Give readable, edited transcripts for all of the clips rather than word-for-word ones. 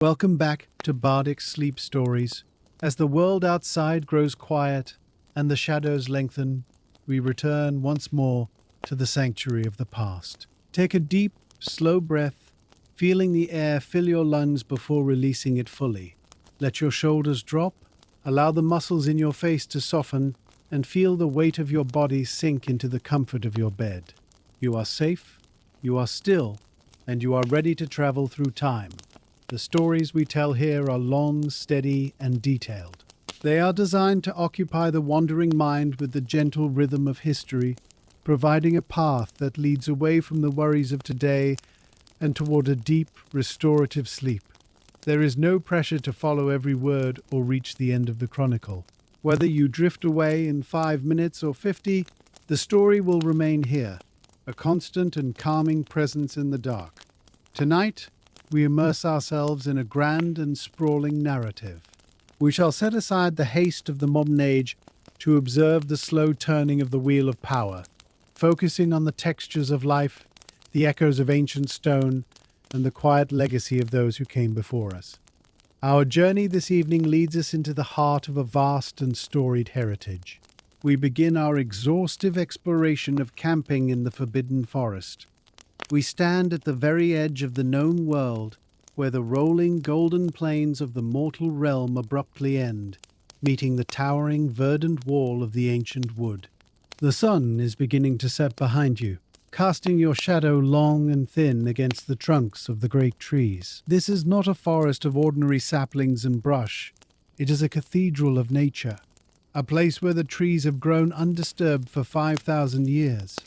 Welcome back to Bardic Sleep Stories. As the world outside grows quiet and the shadows lengthen, we return once more to the sanctuary of the past. Take a deep, slow breath, feeling the air fill your lungs before releasing it fully. Let your shoulders drop, allow the muscles in your face to soften, and feel the weight of your body sink into the comfort of your bed. You are safe, you are still, and you are ready to travel through time. The stories we tell here are long, steady, and detailed. They are designed to occupy the wandering mind with the gentle rhythm of history, providing a path that leads away from the worries of today and toward a deep, restorative sleep. There is no pressure to follow every word or reach the end of the chronicle. Whether you drift away in 5 minutes or 50, the story will remain here, a constant and calming presence in the dark. Tonight, we immerse ourselves in a grand and sprawling narrative. We shall set aside the haste of the modern age to observe the slow turning of the wheel of power, focusing on the textures of life, the echoes of ancient stone, and the quiet legacy of those who came before us. Our journey this evening leads us into the heart of a vast and storied heritage. We begin our exhaustive exploration of camping in the Forbidden Forest. We stand at the very edge of the known world, where the rolling golden plains of the mortal realm abruptly end, meeting the towering verdant wall of the ancient wood. The sun is beginning to set behind you, casting your shadow long and thin against the trunks of the great trees. This is not a forest of ordinary saplings and brush. It is a cathedral of nature, a place where the trees have grown undisturbed for 5,000 years.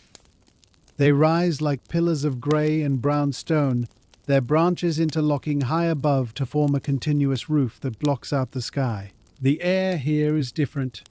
They rise like pillars of grey and brown stone, their branches interlocking high above to form a continuous roof that blocks out the sky. The air here is different.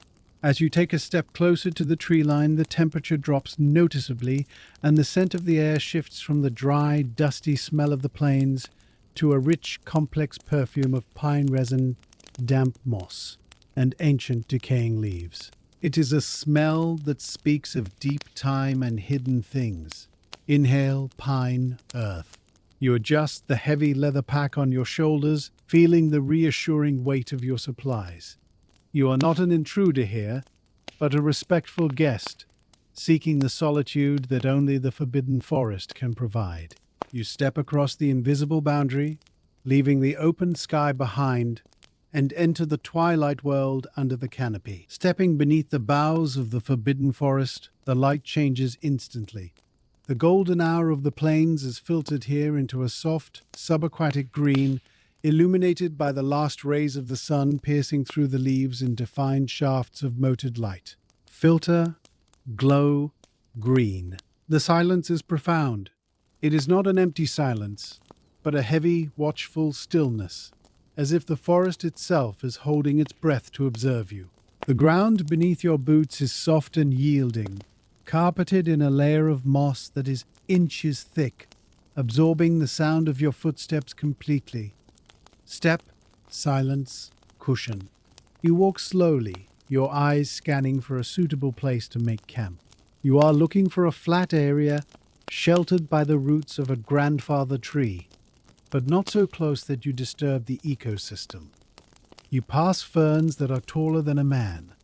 As you take a step closer to the tree line, the temperature drops noticeably, and the scent of the air shifts from the dry, dusty smell of the plains to a rich, complex perfume of pine resin, damp moss, and ancient decaying leaves. It is a smell that speaks of deep time and hidden things. Inhale, pine, earth. You adjust the heavy leather pack on your shoulders, feeling the reassuring weight of your supplies. You are not an intruder here, but a respectful guest, seeking the solitude that only the Forbidden Forest can provide. You step across the invisible boundary, leaving the open sky behind, and enter the twilight world under the canopy. Stepping beneath the boughs of the Forbidden Forest, the light changes instantly. The golden hour of the plains is filtered here into a soft, subaquatic green, illuminated by the last rays of the sun piercing through the leaves in defined shafts of moted light. Filter, glow, green. The silence is profound. It is not an empty silence, but a heavy, watchful stillness, as if the forest itself is holding its breath to observe you. The ground beneath your boots is soft and yielding, carpeted in a layer of moss that is inches thick, absorbing the sound of your footsteps completely. Step, silence, cushion. You walk slowly, your eyes scanning for a suitable place to make camp. You are looking for a flat area, sheltered by the roots of a grandfather tree, but not so close that you disturb the ecosystem. You pass ferns that are taller than a man,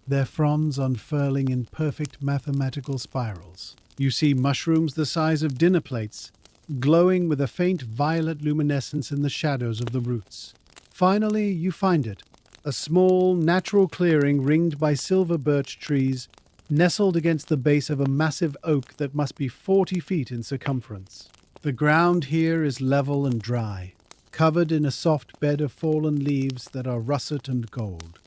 their fronds unfurling in perfect mathematical spirals. You see mushrooms the size of dinner plates, glowing with a faint violet luminescence in the shadows of the roots. Finally, you find it, a small, natural clearing ringed by silver birch trees, nestled against the base of a massive oak that must be 40 feet in circumference. The ground here is level and dry, covered in a soft bed of fallen leaves that are russet and gold.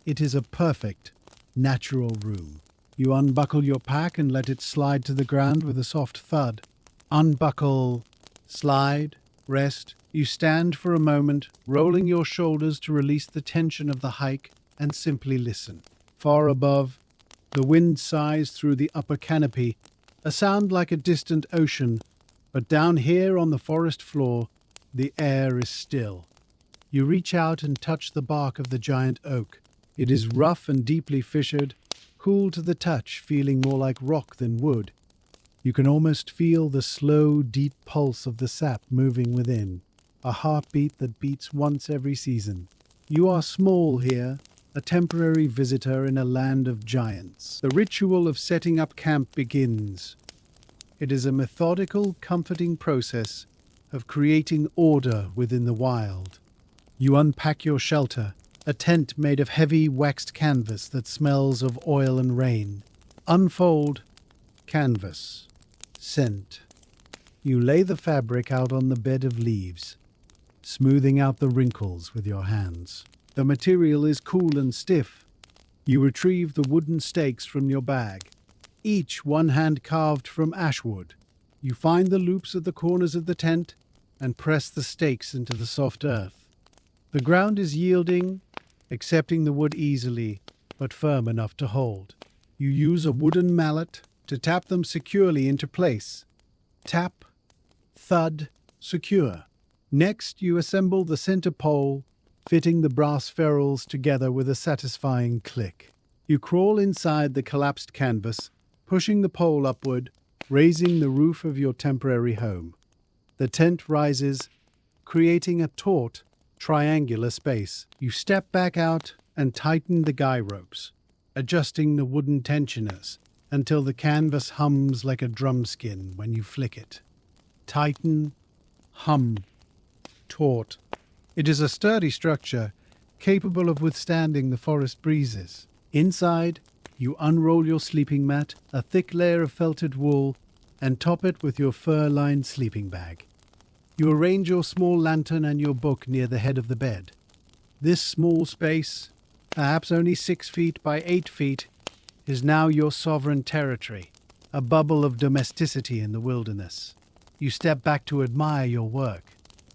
It is a perfect, natural room. You unbuckle your pack and let it slide to the ground with a soft thud. Unbuckle, slide, rest. You stand for a moment, rolling your shoulders to release the tension of the hike, and simply listen. Far above, the wind sighs through the upper canopy, a sound like a distant ocean. But down here on the forest floor, the air is still. You reach out and touch the bark of the giant oak. It is rough and deeply fissured, cool to the touch, feeling more like rock than wood. You can almost feel the slow, deep pulse of the sap moving within. a heartbeat that beats once every season. You are small here, a temporary visitor in a land of giants. The ritual of setting up camp begins. It is a methodical, comforting process of creating order within the wild. You unpack your shelter, a tent made of heavy waxed canvas that smells of oil and rain. Unfold, canvas, scent. You lay the fabric out on the bed of leaves, smoothing out the wrinkles with your hands. The material is cool and stiff. You retrieve the wooden stakes from your bag, each one hand carved from ash wood. You find the loops at the corners of the tent and press the stakes into the soft earth. The ground is yielding, accepting the wood easily, but firm enough to hold. You use a wooden mallet to tap them securely into place. Tap, thud, secure. Next, you assemble the center pole, fitting the brass ferrules together with a satisfying click. You crawl inside the collapsed canvas, pushing the pole upward, raising the roof of your temporary home. The tent rises, creating a taut, triangular space. You step back out and tighten the guy ropes, adjusting the wooden tensioners until the canvas hums like a drum skin when you flick it. Tighten, hum, taut. It is a sturdy structure, capable of withstanding the forest breezes. Inside, you unroll your sleeping mat, a thick layer of felted wool, and top it with your fur-lined sleeping bag. You arrange your small lantern and your book near the head of the bed. This small space, perhaps only 6 feet by 8 feet, is now your sovereign territory, a bubble of domesticity in the wilderness. You step back to admire your work.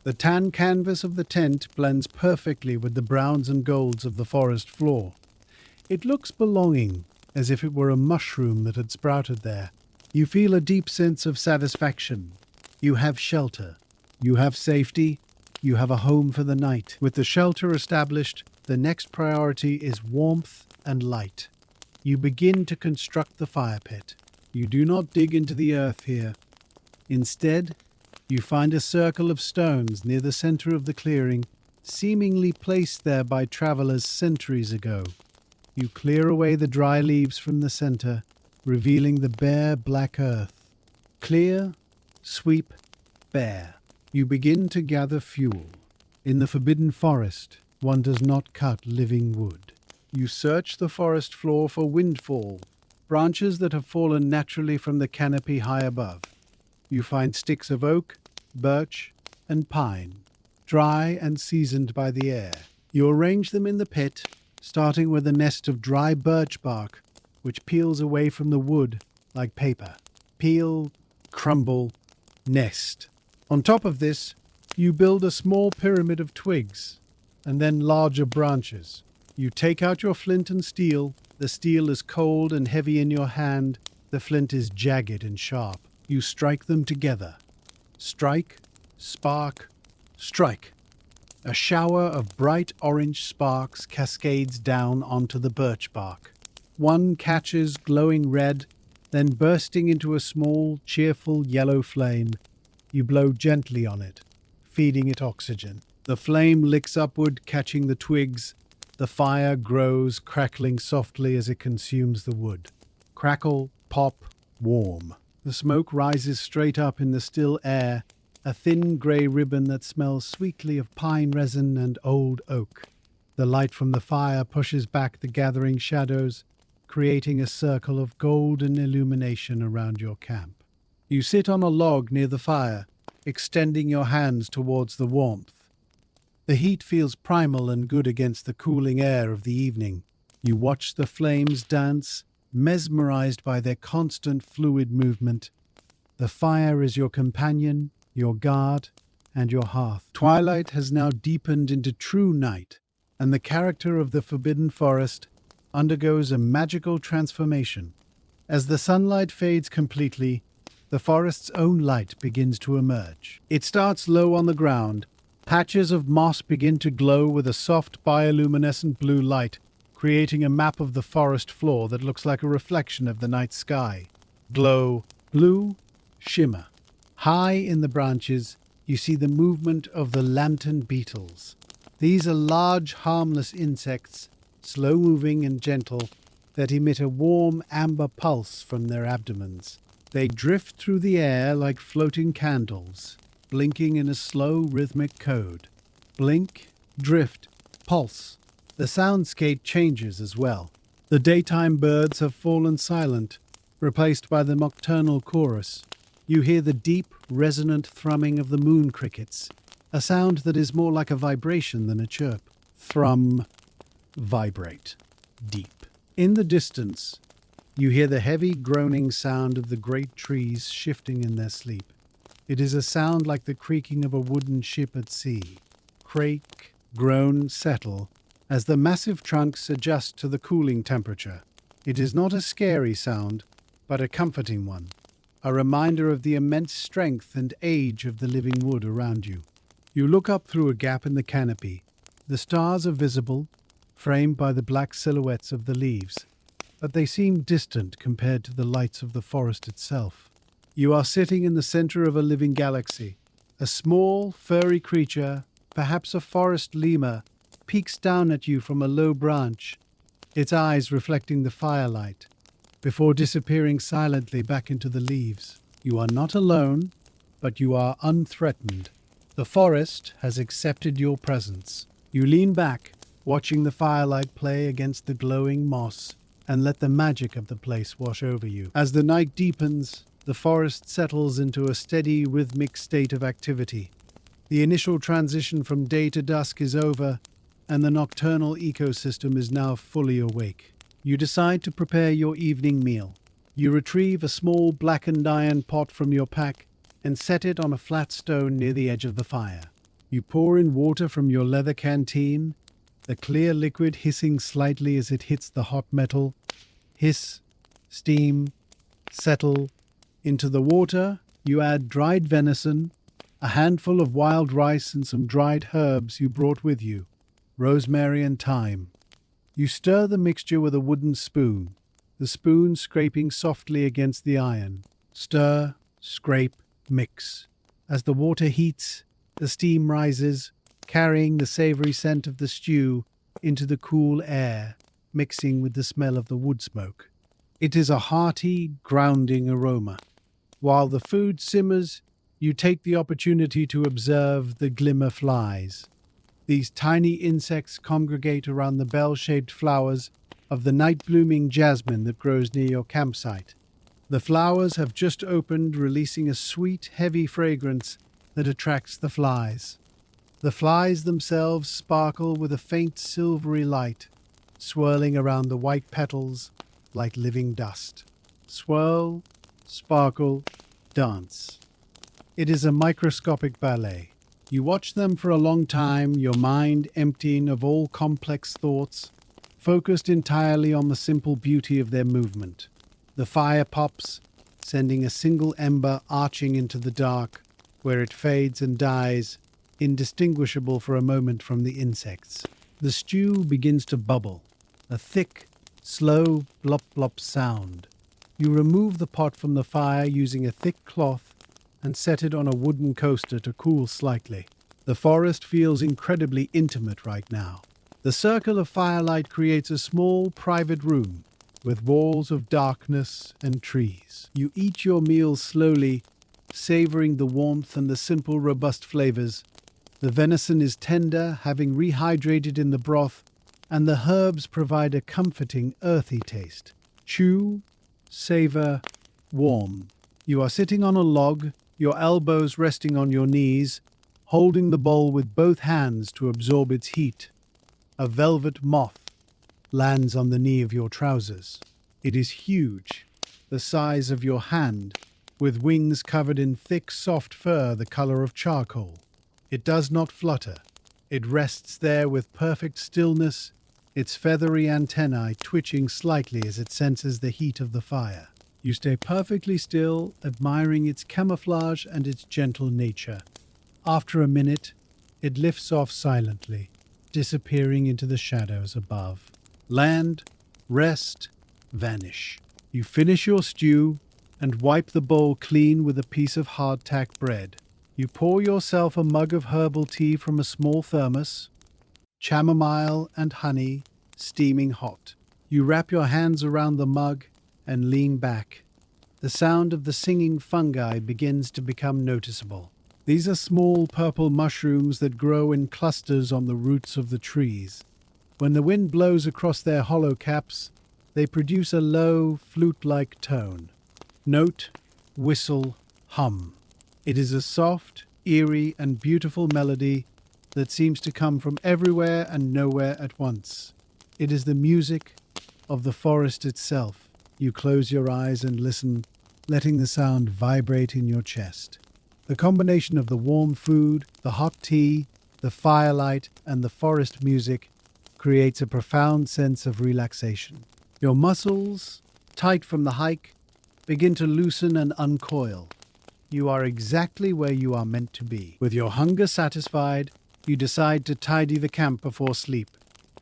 The tan canvas of the tent blends perfectly with the browns and golds of the forest floor. It looks belonging, as if it were a mushroom that had sprouted there. You feel a deep sense of satisfaction. You have shelter. You have safety. You have a home for the night. With the shelter established, the next priority is warmth and light. You begin to construct the fire pit. You do not dig into the earth here. Instead, you find a circle of stones near the center of the clearing, seemingly placed there by travelers centuries ago. You clear away the dry leaves from the center, revealing the bare black earth. Clear, sweep, bare. You begin to gather fuel. In the forbidden forest, one does not cut living wood. You search the forest floor for windfall, branches that have fallen naturally from the canopy high above. You find sticks of oak, birch, and pine, dry and seasoned by the air. You arrange them in the pit, starting with a nest of dry birch bark, which peels away from the wood like paper. Peel, crumble, nest. On top of this, you build a small pyramid of twigs, and then larger branches. You take out your flint and steel. The steel is cold and heavy in your hand. The flint is jagged and sharp. You strike them together. Strike, spark, strike. A shower of bright orange sparks cascades down onto the birch bark. One catches glowing red, then bursting into a small, cheerful yellow flame. You blow gently on it, feeding it oxygen. The flame licks upward, catching the twigs. The fire grows, crackling softly as it consumes the wood. Crackle, pop, warm. The smoke rises straight up in the still air, a thin grey ribbon that smells sweetly of pine resin and old oak. The light from the fire pushes back the gathering shadows, creating a circle of golden illumination around your camp. You sit on a log near the fire, extending your hands towards the warmth. The heat feels primal and good against the cooling air of the evening. You watch the flames dance, mesmerized by their constant fluid movement. The fire is your companion, your guard, and your hearth. Twilight has now deepened into true night, and the character of the forbidden forest undergoes a magical transformation. As the sunlight fades completely, the forest's own light begins to emerge. It starts low on the ground. Patches of moss begin to glow with a soft bioluminescent blue light, creating a map of the forest floor that looks like a reflection of the night sky. Glow, blue, shimmer. High in the branches, you see the movement of the lantern beetles. These are large, harmless insects, slow-moving and gentle, that emit a warm amber pulse from their abdomens. They drift through the air like floating candles, blinking in a slow, rhythmic code. Blink, drift, pulse. The soundscape changes as well. The daytime birds have fallen silent, replaced by the nocturnal chorus. You hear the deep, resonant thrumming of the moon crickets, a sound that is more like a vibration than a chirp. Thrum, vibrate, deep. In the distance, you hear the heavy groaning sound of the great trees shifting in their sleep. It is a sound like the creaking of a wooden ship at sea. Crake, groan, settle, as the massive trunks adjust to the cooling temperature. It is not a scary sound, but a comforting one, a reminder of the immense strength and age of the living wood around you. You look up through a gap in the canopy. The stars are visible, framed by the black silhouettes of the leaves, but they seem distant compared to the lights of the forest itself. You are sitting in the center of a living galaxy. A small, furry creature, perhaps a forest lemur, peeks down at you from a low branch, its eyes reflecting the firelight, before disappearing silently back into the leaves. You are not alone, but you are unthreatened. The forest has accepted your presence. You lean back, watching the firelight play against the glowing moss, and let the magic of the place wash over you. As the night deepens, the forest settles into a steady, rhythmic state of activity. The initial transition from day to dusk is over, and the nocturnal ecosystem is now fully awake. You decide to prepare your evening meal. You retrieve a small blackened iron pot from your pack and set it on a flat stone near the edge of the fire. You pour in water from your leather canteen, the clear liquid hissing slightly as it hits the hot metal. Hiss, steam, settle. Into the water, you add dried venison, a handful of wild rice and some dried herbs you brought with you, rosemary and thyme. You stir the mixture with a wooden spoon, the spoon scraping softly against the iron. Stir, scrape, mix. As the water heats, the steam rises, carrying the savory scent of the stew into the cool air, mixing with the smell of the wood smoke. It is a hearty, grounding aroma. While the food simmers, you take the opportunity to observe the glimmer flies. These tiny insects congregate around the bell-shaped flowers of the night-blooming jasmine that grows near your campsite. The flowers have just opened, releasing a sweet, heavy fragrance that attracts the flies. The flies themselves sparkle with a faint silvery light, swirling around the white petals like living dust. Swirl, sparkle, dance. It is a microscopic ballet. You watch them for a long time, your mind emptying of all complex thoughts, focused entirely on the simple beauty of their movement. The fire pops, sending a single ember arching into the dark, where it fades and dies, indistinguishable for a moment from the insects. The stew begins to bubble, a thick, slow blop-blop sound. You remove the pot from the fire using a thick cloth and set it on a wooden coaster to cool slightly. The forest feels incredibly intimate right now. The circle of firelight creates a small, private room with walls of darkness and trees. You eat your meal slowly, savoring the warmth and the simple, robust flavors. The venison is tender, having rehydrated in the broth, and the herbs provide a comforting, earthy taste. Chew, savor, warm. You are sitting on a log, your elbows resting on your knees, holding the bowl with both hands to absorb its heat. A velvet moth lands on the knee of your trousers. It is huge, the size of your hand, with wings covered in thick, soft fur the color of charcoal. It does not flutter. It rests there with perfect stillness, its feathery antennae twitching slightly as it senses the heat of the fire. You stay perfectly still, admiring its camouflage and its gentle nature. After a minute, it lifts off silently, disappearing into the shadows above. Land, rest, vanish. You finish your stew and wipe the bowl clean with a piece of hardtack bread. You pour yourself a mug of herbal tea from a small thermos, chamomile and honey, steaming hot. You wrap your hands around the mug and lean back. The sound of the singing fungi begins to become noticeable. These are small purple mushrooms that grow in clusters on the roots of the trees. When the wind blows across their hollow caps, they produce a low, flute-like tone. Note, whistle, hum. It is a soft, eerie, and beautiful melody that seems to come from everywhere and nowhere at once. It is the music of the forest itself. You close your eyes and listen, letting the sound vibrate in your chest. The combination of the warm food, the hot tea, the firelight, and the forest music creates a profound sense of relaxation. Your muscles, tight from the hike, begin to loosen and uncoil. You are exactly where you are meant to be. With your hunger satisfied, you decide to tidy the camp before sleep.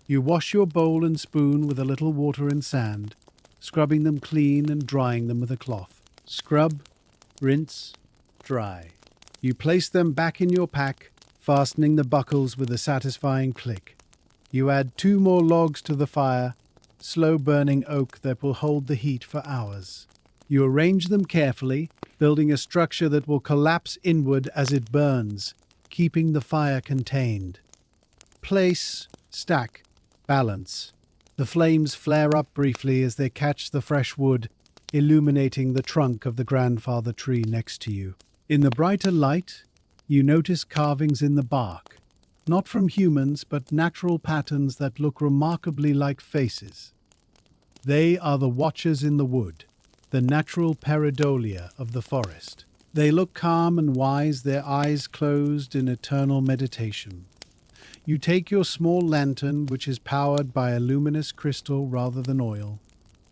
You wash your bowl and spoon with a little water and sand, scrubbing them clean and drying them with a cloth. Scrub, rinse, dry. You place them back in your pack, fastening the buckles with a satisfying click. You add 2 more logs to the fire, slow-burning oak that will hold the heat for hours. You arrange them carefully, building a structure that will collapse inward as it burns, keeping the fire contained. Place, stack, balance. The flames flare up briefly as they catch the fresh wood, illuminating the trunk of the grandfather tree next to you. In the brighter light, you notice carvings in the bark, not from humans but natural patterns that look remarkably like faces. They are the watchers in the wood, the natural pareidolia of the forest. They look calm and wise, their eyes closed in eternal meditation. You take your small lantern, which is powered by a luminous crystal rather than oil,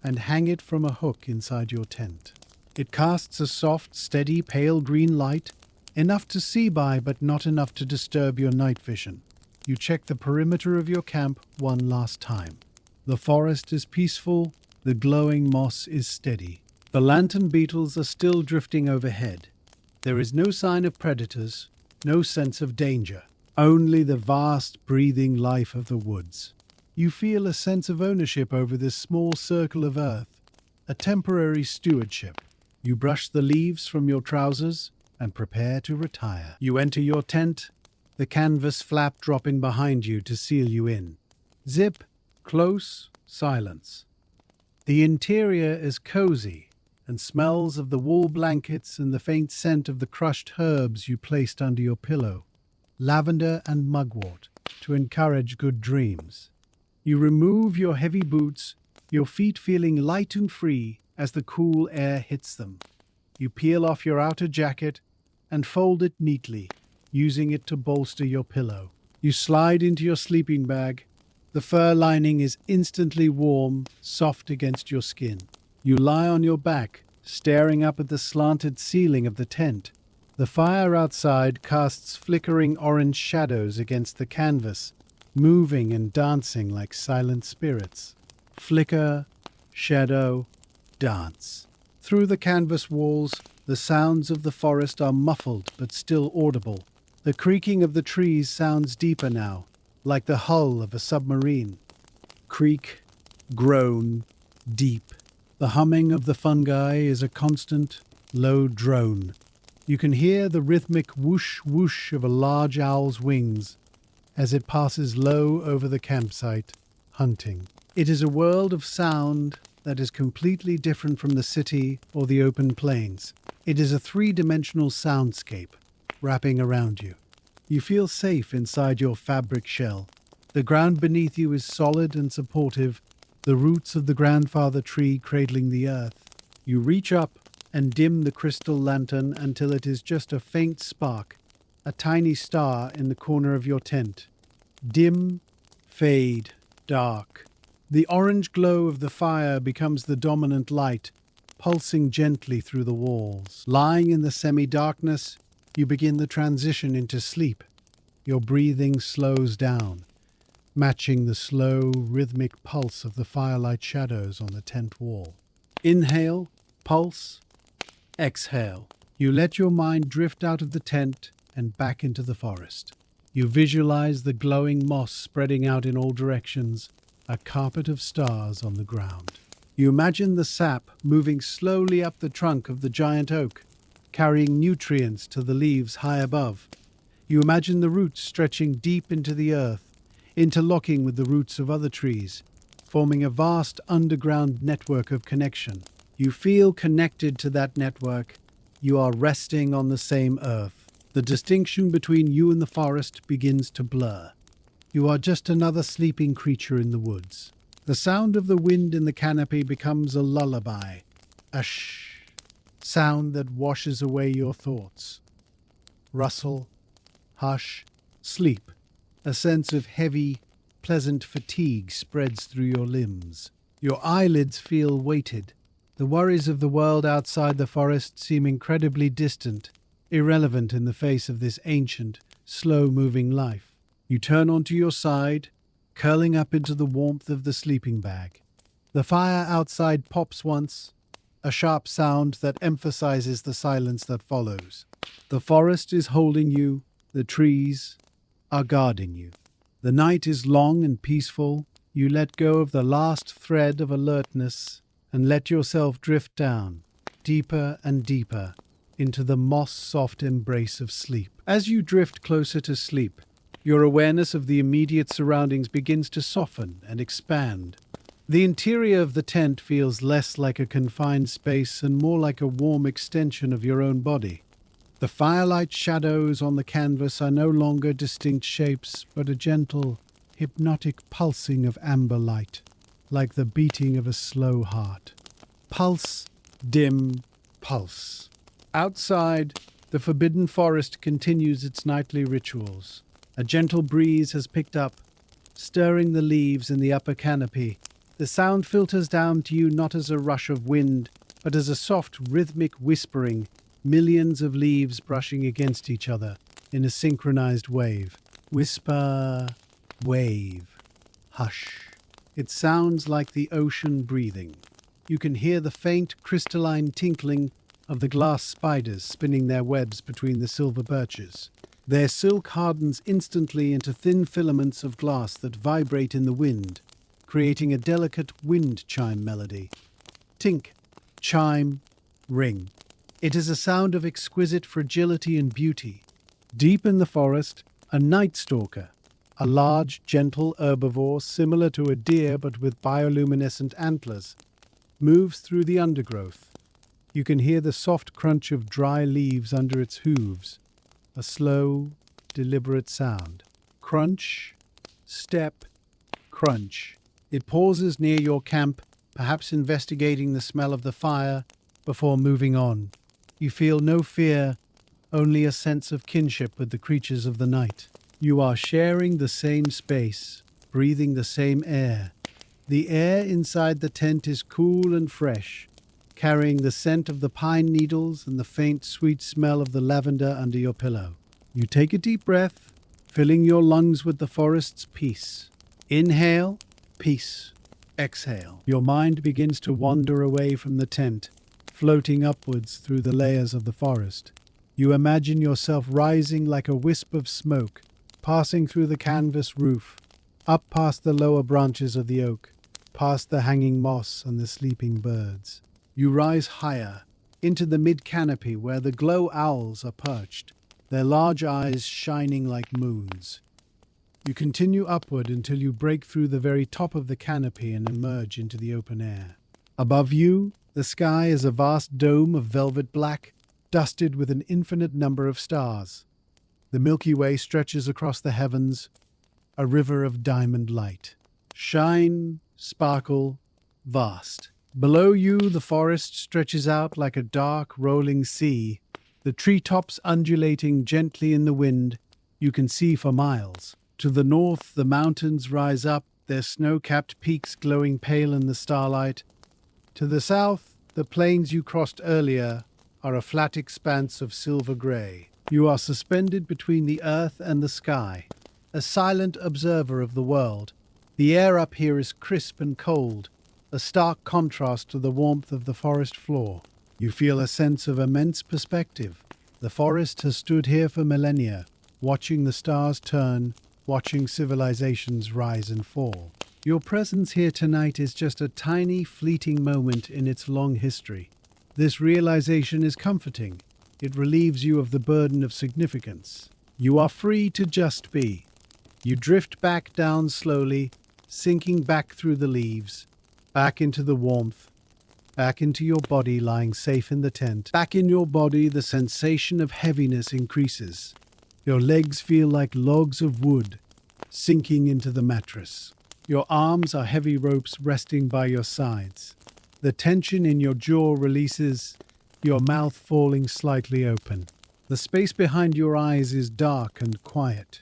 and hang it from a hook inside your tent. It casts a soft, steady, pale green light, enough to see by but not enough to disturb your night vision. You check the perimeter of your camp one last time. The forest is peaceful, the glowing moss is steady. The lantern beetles are still drifting overhead. There is no sign of predators, no sense of danger, only the vast breathing life of the woods. You feel a sense of ownership over this small circle of earth, a temporary stewardship. You brush the leaves from your trousers and prepare to retire. You enter your tent, the canvas flap dropping behind you to seal you in. Zip, close, silence. The interior is cozy and smells of the wool blankets and the faint scent of the crushed herbs you placed under your pillow, lavender and mugwort, to encourage good dreams. You remove your heavy boots, your feet feeling light and free as the cool air hits them. You peel off your outer jacket and fold it neatly, using it to bolster your pillow. You slide into your sleeping bag. The fur lining is instantly warm, soft against your skin. You lie on your back, staring up at the slanted ceiling of the tent. The fire outside casts flickering orange shadows against the canvas, moving and dancing like silent spirits. Flicker, shadow, dance. Through the canvas walls, the sounds of the forest are muffled but still audible. The creaking of the trees sounds deeper now, like the hull of a submarine. Creak, groan, deep. The humming of the fungi is a constant, low drone. You can hear the rhythmic whoosh whoosh of a large owl's wings as it passes low over the campsite, hunting. It is a world of sound that is completely different from the city or the open plains. It is a 3-dimensional soundscape wrapping around you. You feel safe inside your fabric shell. The ground beneath you is solid and supportive, the roots of the grandfather tree cradling the earth. You reach up and dim the crystal lantern until it is just a faint spark, a tiny star in the corner of your tent. Dim, fade, dark. The orange glow of the fire becomes the dominant light, pulsing gently through the walls. Lying in the semi-darkness, you begin the transition into sleep. Your breathing slows down, matching the slow, rhythmic pulse of the firelight shadows on the tent wall. Inhale, pulse, exhale. You let your mind drift out of the tent, and back into the forest. You visualize the glowing moss spreading out in all directions, a carpet of stars on the ground. You imagine the sap moving slowly up the trunk of the giant oak, carrying nutrients to the leaves high above. You imagine the roots stretching deep into the earth, interlocking with the roots of other trees, forming a vast underground network of connection. You feel connected to that network. You are resting on the same earth. The distinction between you and the forest begins to blur. You are just another sleeping creature in the woods. The sound of the wind in the canopy becomes a lullaby, a shh sound that washes away your thoughts. Rustle, hush, sleep. A sense of heavy, pleasant fatigue spreads through your limbs. Your eyelids feel weighted. The worries of the world outside the forest seem incredibly distant, irrelevant in the face of this ancient, slow-moving life. You turn onto your side, curling up into the warmth of the sleeping bag. The fire outside pops once, a sharp sound that emphasizes the silence that follows. The forest is holding you, the trees are guarding you. The night is long and peaceful. You let go of the last thread of alertness and let yourself drift down, deeper and deeper, into the moss-soft embrace of sleep. As you drift closer to sleep, your awareness of the immediate surroundings begins to soften and expand. The interior of the tent feels less like a confined space and more like a warm extension of your own body. The firelight shadows on the canvas are no longer distinct shapes, but a gentle, hypnotic pulsing of amber light, like the beating of a slow heart. Pulse, dim, pulse. Outside, the forbidden forest continues its nightly rituals. A gentle breeze has picked up, stirring the leaves in the upper canopy. The sound filters down to you not as a rush of wind, but as a soft, rhythmic whispering, millions of leaves brushing against each other in a synchronized wave. Whisper, wave, hush. It sounds like the ocean breathing. You can hear the faint, crystalline tinkling of the glass spiders spinning their webs between the silver birches. Their silk hardens instantly into thin filaments of glass that vibrate in the wind, creating a delicate wind chime melody. Tink, chime, ring. It is a sound of exquisite fragility and beauty. Deep in the forest, a night stalker, a large, gentle herbivore similar to a deer but with bioluminescent antlers, moves through the undergrowth. You can hear the soft crunch of dry leaves under its hooves, a slow, deliberate sound. Crunch, step, crunch. It pauses near your camp, perhaps investigating the smell of the fire, before moving on. You feel no fear, only a sense of kinship with the creatures of the night. You are sharing the same space, breathing the same air. The air inside the tent is cool and fresh, carrying the scent of the pine needles and the faint, sweet smell of the lavender under your pillow. You take a deep breath, filling your lungs with the forest's peace. Inhale, peace. Exhale. Your mind begins to wander away from the tent, floating upwards through the layers of the forest. You imagine yourself rising like a wisp of smoke, passing through the canvas roof, up past the lower branches of the oak, past the hanging moss and the sleeping birds. You rise higher, into the mid-canopy where the glow owls are perched, their large eyes shining like moons. You continue upward until you break through the very top of the canopy and emerge into the open air. Above you, the sky is a vast dome of velvet black, dusted with an infinite number of stars. The Milky Way stretches across the heavens, a river of diamond light. Shine, sparkle, vast. Below you, the forest stretches out like a dark, rolling sea, the treetops undulating gently in the wind. You can see for miles. To the north, the mountains rise up, their snow-capped peaks glowing pale in the starlight. To the south, the plains you crossed earlier are a flat expanse of silver grey. You are suspended between the earth and the sky, a silent observer of the world. The air up here is crisp and cold, a stark contrast to the warmth of the forest floor. You feel a sense of immense perspective. The forest has stood here for millennia, watching the stars turn, watching civilizations rise and fall. Your presence here tonight is just a tiny, fleeting moment in its long history. This realization is comforting. It relieves you of the burden of significance. You are free to just be. You drift back down slowly, sinking back through the leaves, back into the warmth, back into your body lying safe in the tent. Back in your body, the sensation of heaviness increases. Your legs feel like logs of wood sinking into the mattress. Your arms are heavy ropes resting by your sides. The tension in your jaw releases, your mouth falling slightly open. The space behind your eyes is dark and quiet.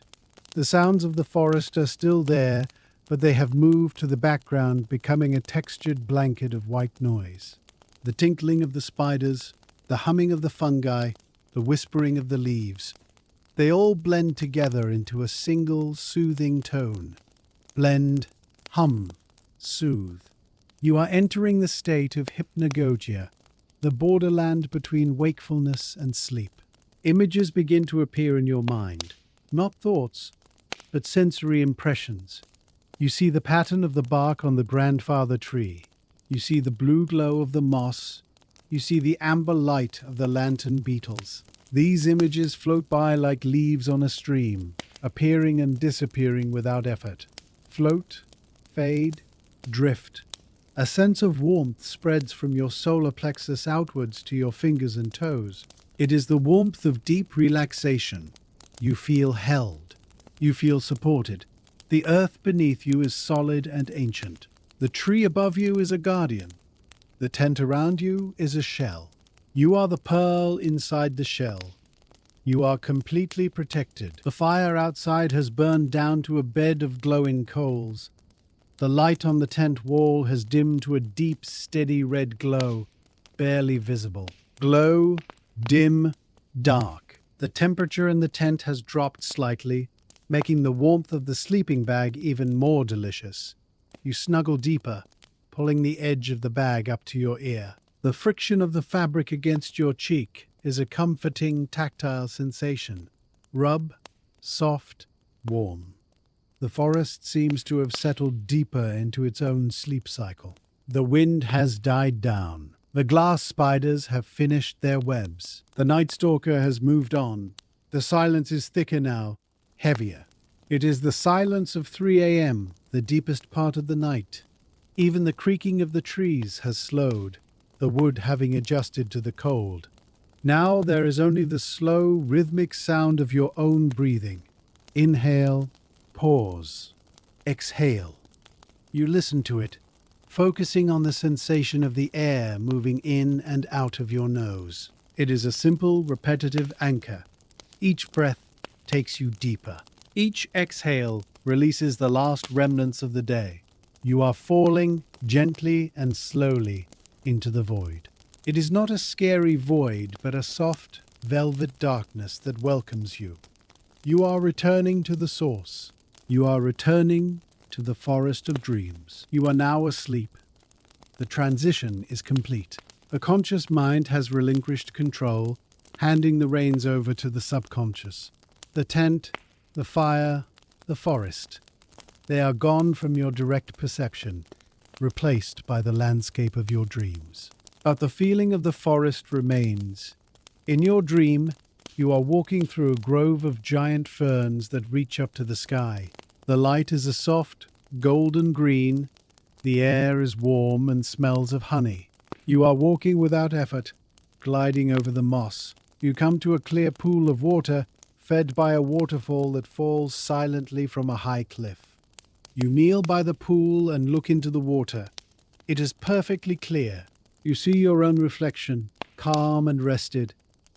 The sounds of the forest are still there, but they have moved to the background, becoming a textured blanket of white noise. The tinkling of the spiders, the humming of the fungi, the whispering of the leaves, they all blend together into a single soothing tone. Blend, hum, soothe. You are entering the state of hypnagogia, the borderland between wakefulness and sleep. Images begin to appear in your mind, not thoughts, but sensory impressions. You see the pattern of the bark on the grandfather tree. You see the blue glow of the moss. You see the amber light of the lantern beetles. These images float by like leaves on a stream, appearing and disappearing without effort. Float, fade, drift. A sense of warmth spreads from your solar plexus outwards to your fingers and toes. It is the warmth of deep relaxation. You feel held. You feel supported. The earth beneath you is solid and ancient. The tree above you is a guardian. The tent around you is a shell. You are the pearl inside the shell. You are completely protected. The fire outside has burned down to a bed of glowing coals. The light on the tent wall has dimmed to a deep, steady red glow, barely visible. Glow, dim, dark. The temperature in the tent has dropped slightly, making the warmth of the sleeping bag even more delicious. You snuggle deeper, pulling the edge of the bag up to your ear. The friction of the fabric against your cheek is a comforting, tactile sensation. Rub, soft, warm. The forest seems to have settled deeper into its own sleep cycle. The wind has died down. The glass spiders have finished their webs. The night stalker has moved on. The silence is thicker now, heavier. It is the silence of 3 a.m., the deepest part of the night. Even the creaking of the trees has slowed, the wood having adjusted to the cold. Now there is only the slow, rhythmic sound of your own breathing. Inhale, pause, exhale. You listen to it, focusing on the sensation of the air moving in and out of your nose. It is a simple, repetitive anchor. Each breath takes you deeper. Each exhale releases the last remnants of the day. You are falling gently and slowly into the void. It is not a scary void, but a soft, velvet darkness that welcomes you. You are returning to the source. You are returning to the forest of dreams. You are now asleep. The transition is complete. The conscious mind has relinquished control, handing the reins over to the subconscious. The tent, the fire, the forest. They are gone from your direct perception, replaced by the landscape of your dreams. But the feeling of the forest remains. In your dream, you are walking through a grove of giant ferns that reach up to the sky. The light is a soft, golden green. The air is warm and smells of honey. You are walking without effort, gliding over the moss. You come to a clear pool of water, fed by a waterfall that falls silently from a high cliff. You kneel by the pool and look into the water. It is perfectly clear. You see your own reflection, calm and rested.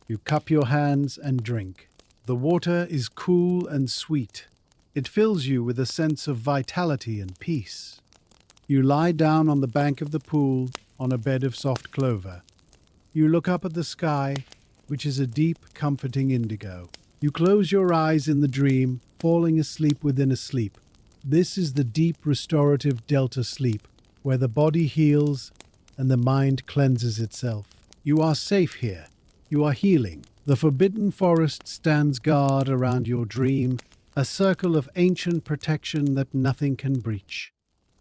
You cup your hands and drink. The water is cool and sweet. It fills you with a sense of vitality and peace. You lie down on the bank of the pool on a bed of soft clover. You look up at the sky, which is a deep, comforting indigo. You close your eyes in the dream, falling asleep within a sleep. This is the deep restorative delta sleep, where the body heals and the mind cleanses itself. You are safe here. You are healing. The forbidden forest stands guard around your dream, a circle of ancient protection that nothing can breach.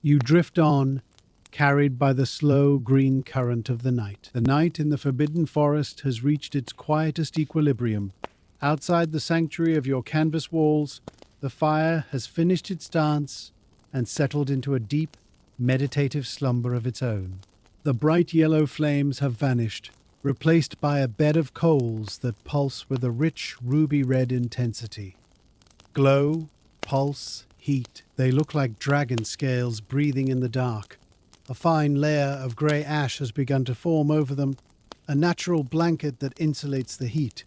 You drift on, carried by the slow green current of the night. The night in the forbidden forest has reached its quietest equilibrium. Outside the sanctuary of your canvas walls, the fire has finished its dance and settled into a deep, meditative slumber of its own. The bright yellow flames have vanished, replaced by a bed of coals that pulse with a rich ruby-red intensity. Glow, pulse, heat, they look like dragon scales breathing in the dark. A fine layer of grey ash has begun to form over them, a natural blanket that insulates the heat,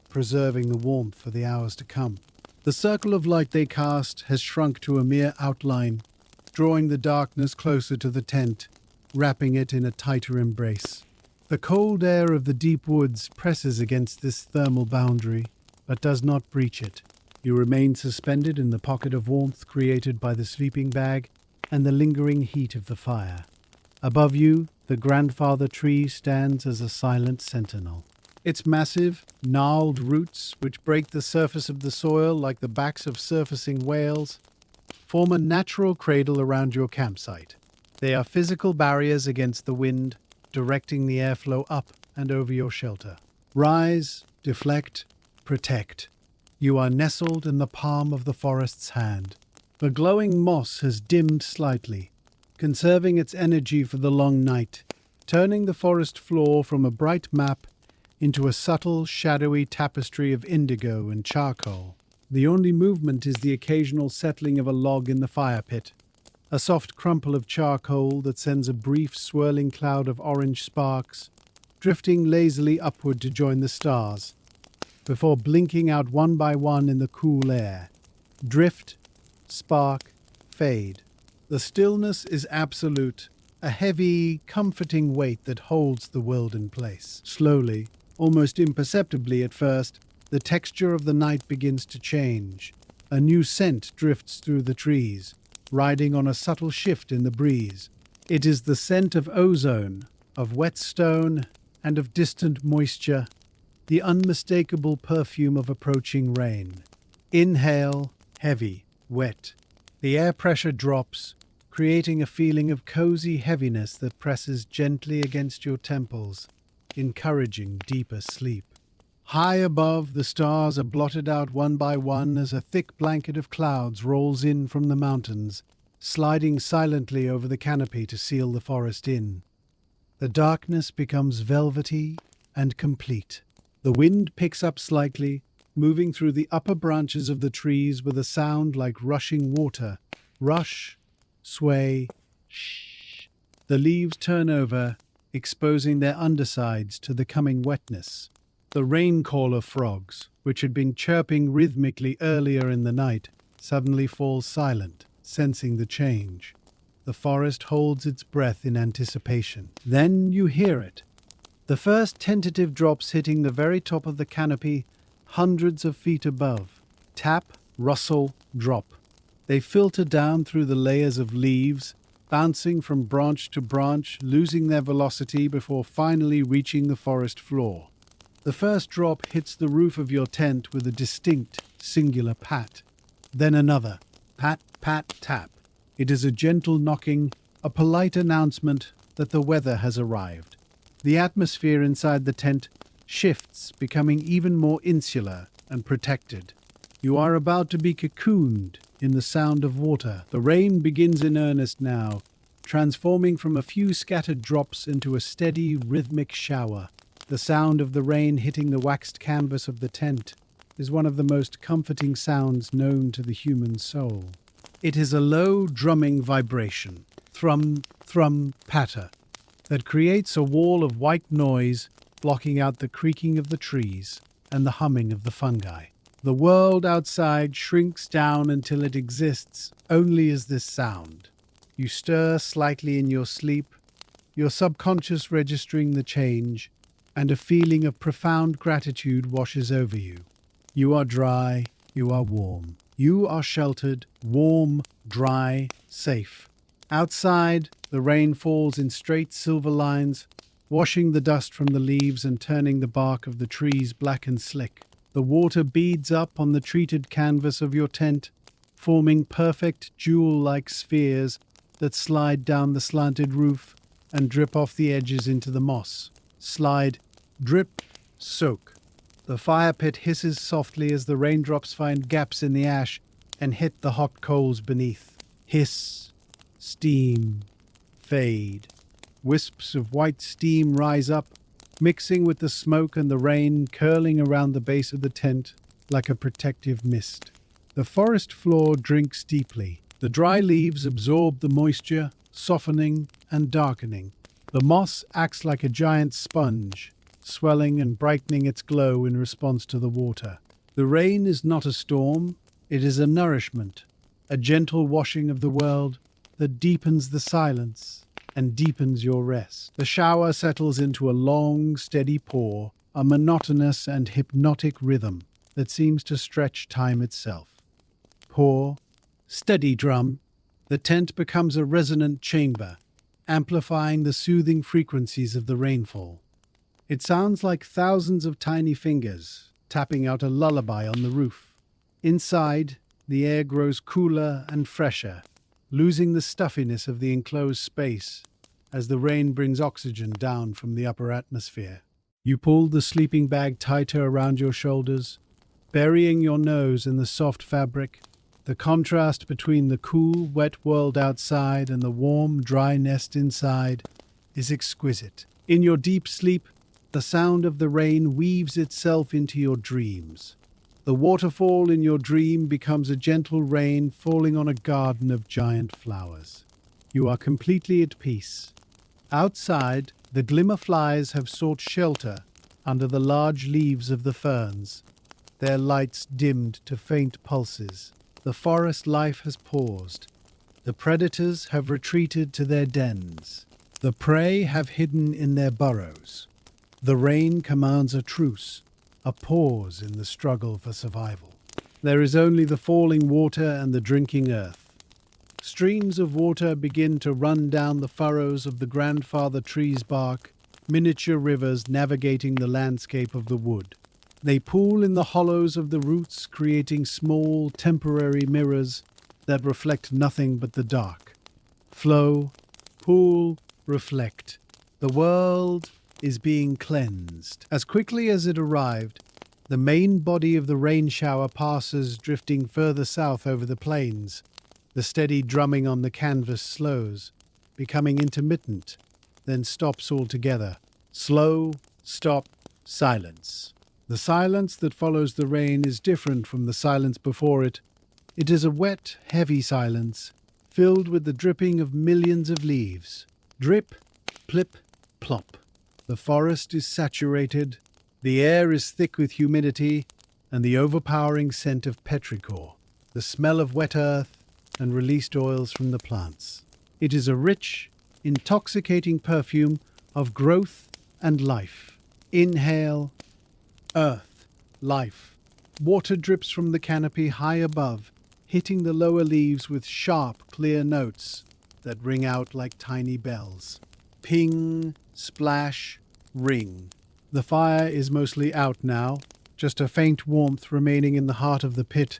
preserving the warmth for the hours to come. The circle of light they cast has shrunk to a mere outline, drawing the darkness closer to the tent, wrapping it in a tighter embrace. The cold air of the deep woods presses against this thermal boundary, but does not breach it. You remain suspended in the pocket of warmth created by the sleeping bag and the lingering heat of the fire. Above you, the grandfather tree stands as a silent sentinel. Its massive, gnarled roots, which break the surface of the soil like the backs of surfacing whales, form a natural cradle around your campsite. They are physical barriers against the wind, directing the airflow up and over your shelter. Rise, deflect, protect. You are nestled in the palm of the forest's hand. The glowing moss has dimmed slightly, conserving its energy for the long night, turning the forest floor from a bright map into a subtle, shadowy tapestry of indigo and charcoal. The only movement is the occasional settling of a log in the fire pit, a soft crumple of charcoal that sends a brief swirling cloud of orange sparks, drifting lazily upward to join the stars, before blinking out one by one in the cool air. Drift, spark, fade. The stillness is absolute, a heavy, comforting weight that holds the world in place. Slowly, almost imperceptibly at first, the texture of the night begins to change. A new scent drifts through the trees, riding on a subtle shift in the breeze. It is the scent of ozone, of wet stone, and of distant moisture, the unmistakable perfume of approaching rain. Inhale, heavy, wet. The air pressure drops, creating a feeling of cozy heaviness that presses gently against your temples, encouraging deeper sleep. High above, the stars are blotted out one by one as a thick blanket of clouds rolls in from the mountains, sliding silently over the canopy to seal the forest in. The darkness becomes velvety and complete. The wind picks up slightly, moving through the upper branches of the trees with a sound like rushing water. Rush, sway, shh. The leaves turn over, exposing their undersides to the coming wetness. The rain-caller frogs, which had been chirping rhythmically earlier in the night, suddenly fall silent, sensing the change. The forest holds its breath in anticipation. Then you hear it. The first tentative drops hitting the very top of the canopy, hundreds of feet above. Tap, rustle, drop. They filter down through the layers of leaves, bouncing from branch to branch, losing their velocity before finally reaching the forest floor. The first drop hits the roof of your tent with a distinct, singular pat. Then another. Pat, pat, tap. It is a gentle knocking, a polite announcement that the weather has arrived. The atmosphere inside the tent shifts, becoming even more insular and protected. You are about to be cocooned in the sound of water. The rain begins in earnest now, transforming from a few scattered drops into a steady, rhythmic shower. The sound of the rain hitting the waxed canvas of the tent is one of the most comforting sounds known to the human soul. It is a low, drumming vibration, thrum, thrum, patter, that creates a wall of white noise, blocking out the creaking of the trees and the humming of the fungi. The world outside shrinks down until it exists only as this sound. You stir slightly in your sleep, your subconscious registering the change, and a feeling of profound gratitude washes over you. You are dry, you are warm. You are sheltered, warm, dry, safe. Outside, the rain falls in straight silver lines, washing the dust from the leaves and turning the bark of the trees black and slick. The water beads up on the treated canvas of your tent, forming perfect jewel-like spheres that slide down the slanted roof and drip off the edges into the moss. Slide, drip, soak. The fire pit hisses softly as the raindrops find gaps in the ash and hit the hot coals beneath. Hiss, steam, fade. Wisps of white steam rise up, mixing with the smoke and the rain curling around the base of the tent like a protective mist. The forest floor drinks deeply. The dry leaves absorb the moisture, softening and darkening. The moss acts like a giant sponge, swelling and brightening its glow in response to the water. The rain is not a storm, it is a nourishment, a gentle washing of the world that deepens the silence and deepens your rest. The shower settles into a long, steady pour, a monotonous and hypnotic rhythm that seems to stretch time itself. Pour, steady drum. The tent becomes a resonant chamber, amplifying the soothing frequencies of the rainfall. It sounds like thousands of tiny fingers tapping out a lullaby on the roof. Inside, the air grows cooler and fresher, losing the stuffiness of the enclosed space as the rain brings oxygen down from the upper atmosphere. You pull the sleeping bag tighter around your shoulders, burying your nose in the soft fabric. The contrast between the cool, wet world outside and the warm, dry nest inside is exquisite. In your deep sleep, the sound of the rain weaves itself into your dreams. The waterfall in your dream becomes a gentle rain falling on a garden of giant flowers. You are completely at peace. Outside, the glimmer flies have sought shelter under the large leaves of the ferns, their lights dimmed to faint pulses. The forest life has paused. The predators have retreated to their dens. The prey have hidden in their burrows. The rain commands a truce, a pause in the struggle for survival. There is only the falling water and the drinking earth. Streams of water begin to run down the furrows of the grandfather tree's bark, miniature rivers navigating the landscape of the wood. They pool in the hollows of the roots, creating small, temporary mirrors that reflect nothing but the dark. Flow, pool, reflect. The world is being cleansed. As quickly as it arrived, the main body of the rain shower passes, drifting further south over the plains. The steady drumming on the canvas slows, becoming intermittent, then stops altogether. Slow, stop, silence. The silence that follows the rain is different from the silence before it. It is a wet, heavy silence, filled with the dripping of millions of leaves. Drip, plip, plop. The forest is saturated, the air is thick with humidity and the overpowering scent of petrichor, the smell of wet earth and released oils from the plants. It is a rich, intoxicating perfume of growth and life. Inhale, earth, life. Water drips from the canopy high above, hitting the lower leaves with sharp, clear notes that ring out like tiny bells. Ping, splash, ring. The fire is mostly out now, just a faint warmth remaining in the heart of the pit,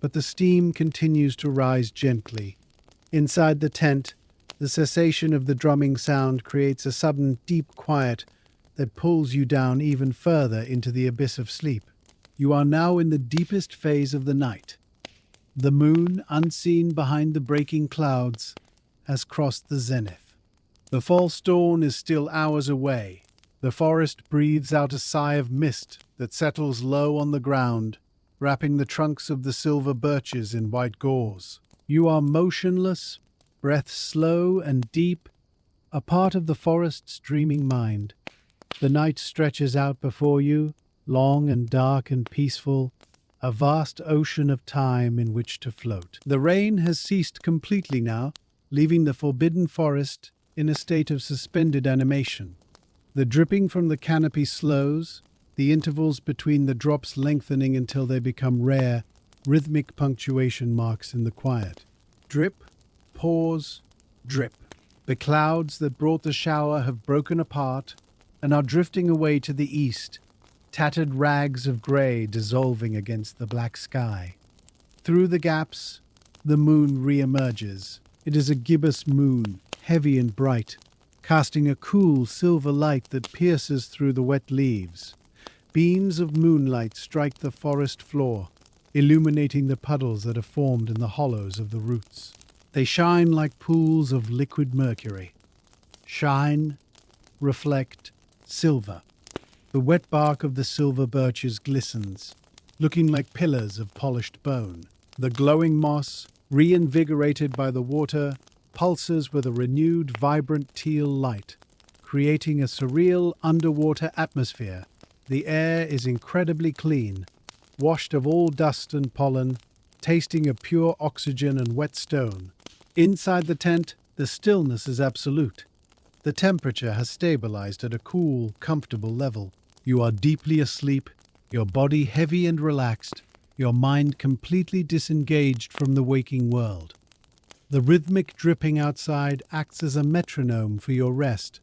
but the steam continues to rise gently. Inside the tent, the cessation of the drumming sound creates a sudden deep quiet that pulls you down even further into the abyss of sleep. You are now in the deepest phase of the night. The moon, unseen behind the breaking clouds, has crossed the zenith. The false dawn is still hours away. The forest breathes out a sigh of mist that settles low on the ground, wrapping the trunks of the silver birches in white gauze. You are motionless, breath slow and deep, a part of the forest's dreaming mind. The night stretches out before you, long and dark and peaceful, a vast ocean of time in which to float. The rain has ceased completely now, leaving the forbidden forest in a state of suspended animation. The dripping from the canopy slows, the intervals between the drops lengthening until they become rare, rhythmic punctuation marks in the quiet. Drip, pause, drip. The clouds that brought the shower have broken apart, and are drifting away to the east, tattered rags of grey dissolving against the black sky. Through the gaps, the moon re-emerges. It is a gibbous moon, heavy and bright, casting a cool silver light that pierces through the wet leaves. Beams of moonlight strike the forest floor, illuminating the puddles that are formed in the hollows of the roots. They shine like pools of liquid mercury. Shine, reflect, silver. The wet bark of the silver birches glistens, looking like pillars of polished bone. The glowing moss, reinvigorated by the water, pulses with a renewed, vibrant teal light, creating a surreal underwater atmosphere. The air is incredibly clean, washed of all dust and pollen, tasting of pure oxygen and wet stone. Inside the tent, the stillness is absolute. The temperature has stabilized at a cool, comfortable level. You are deeply asleep, your body heavy and relaxed, your mind completely disengaged from the waking world. The rhythmic dripping outside acts as a metronome for your rest,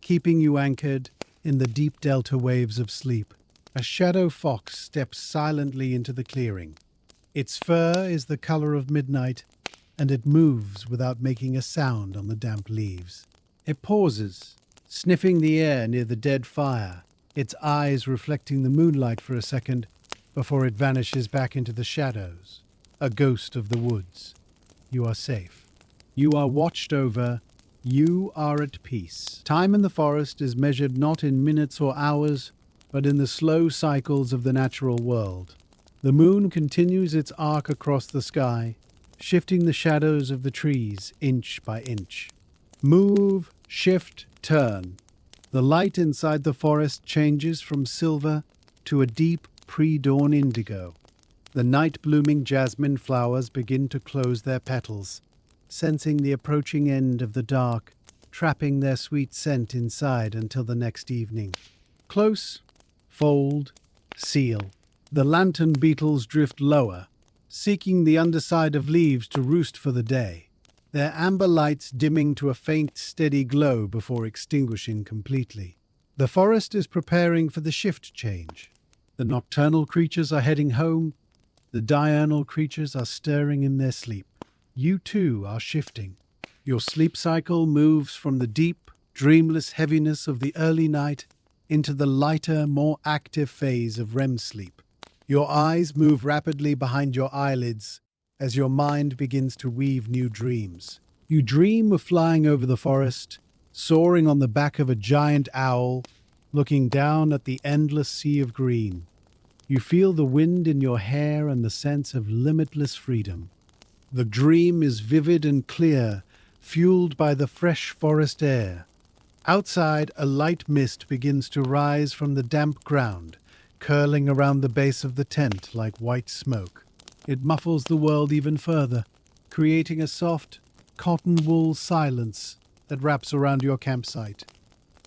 keeping you anchored in the deep delta waves of sleep. A shadow fox steps silently into the clearing. Its fur is the color of midnight, and it moves without making a sound on the damp leaves. It pauses, sniffing the air near the dead fire, its eyes reflecting the moonlight for a second before it vanishes back into the shadows, a ghost of the woods. You are safe. You are watched over. You are at peace. Time in the forest is measured not in minutes or hours, but in the slow cycles of the natural world. The moon continues its arc across the sky, shifting the shadows of the trees inch by inch. Move, shift, turn. The light inside the forest changes from silver to a deep pre-dawn indigo. The night-blooming jasmine flowers begin to close their petals, sensing the approaching end of the dark, trapping their sweet scent inside until the next evening. Close, fold, seal. The lantern beetles drift lower, seeking the underside of leaves to roost for the day, their amber lights dimming to a faint, steady glow before extinguishing completely. The forest is preparing for the shift change. The nocturnal creatures are heading home. The diurnal creatures are stirring in their sleep. You too are shifting. Your sleep cycle moves from the deep, dreamless heaviness of the early night into the lighter, more active phase of REM sleep. Your eyes move rapidly behind your eyelids as your mind begins to weave new dreams. You dream of flying over the forest, soaring on the back of a giant owl, looking down at the endless sea of green. You feel the wind in your hair and the sense of limitless freedom. The dream is vivid and clear, fueled by the fresh forest air. Outside, a light mist begins to rise from the damp ground, curling around the base of the tent like white smoke. It muffles the world even further, creating a soft, cotton wool silence that wraps around your campsite.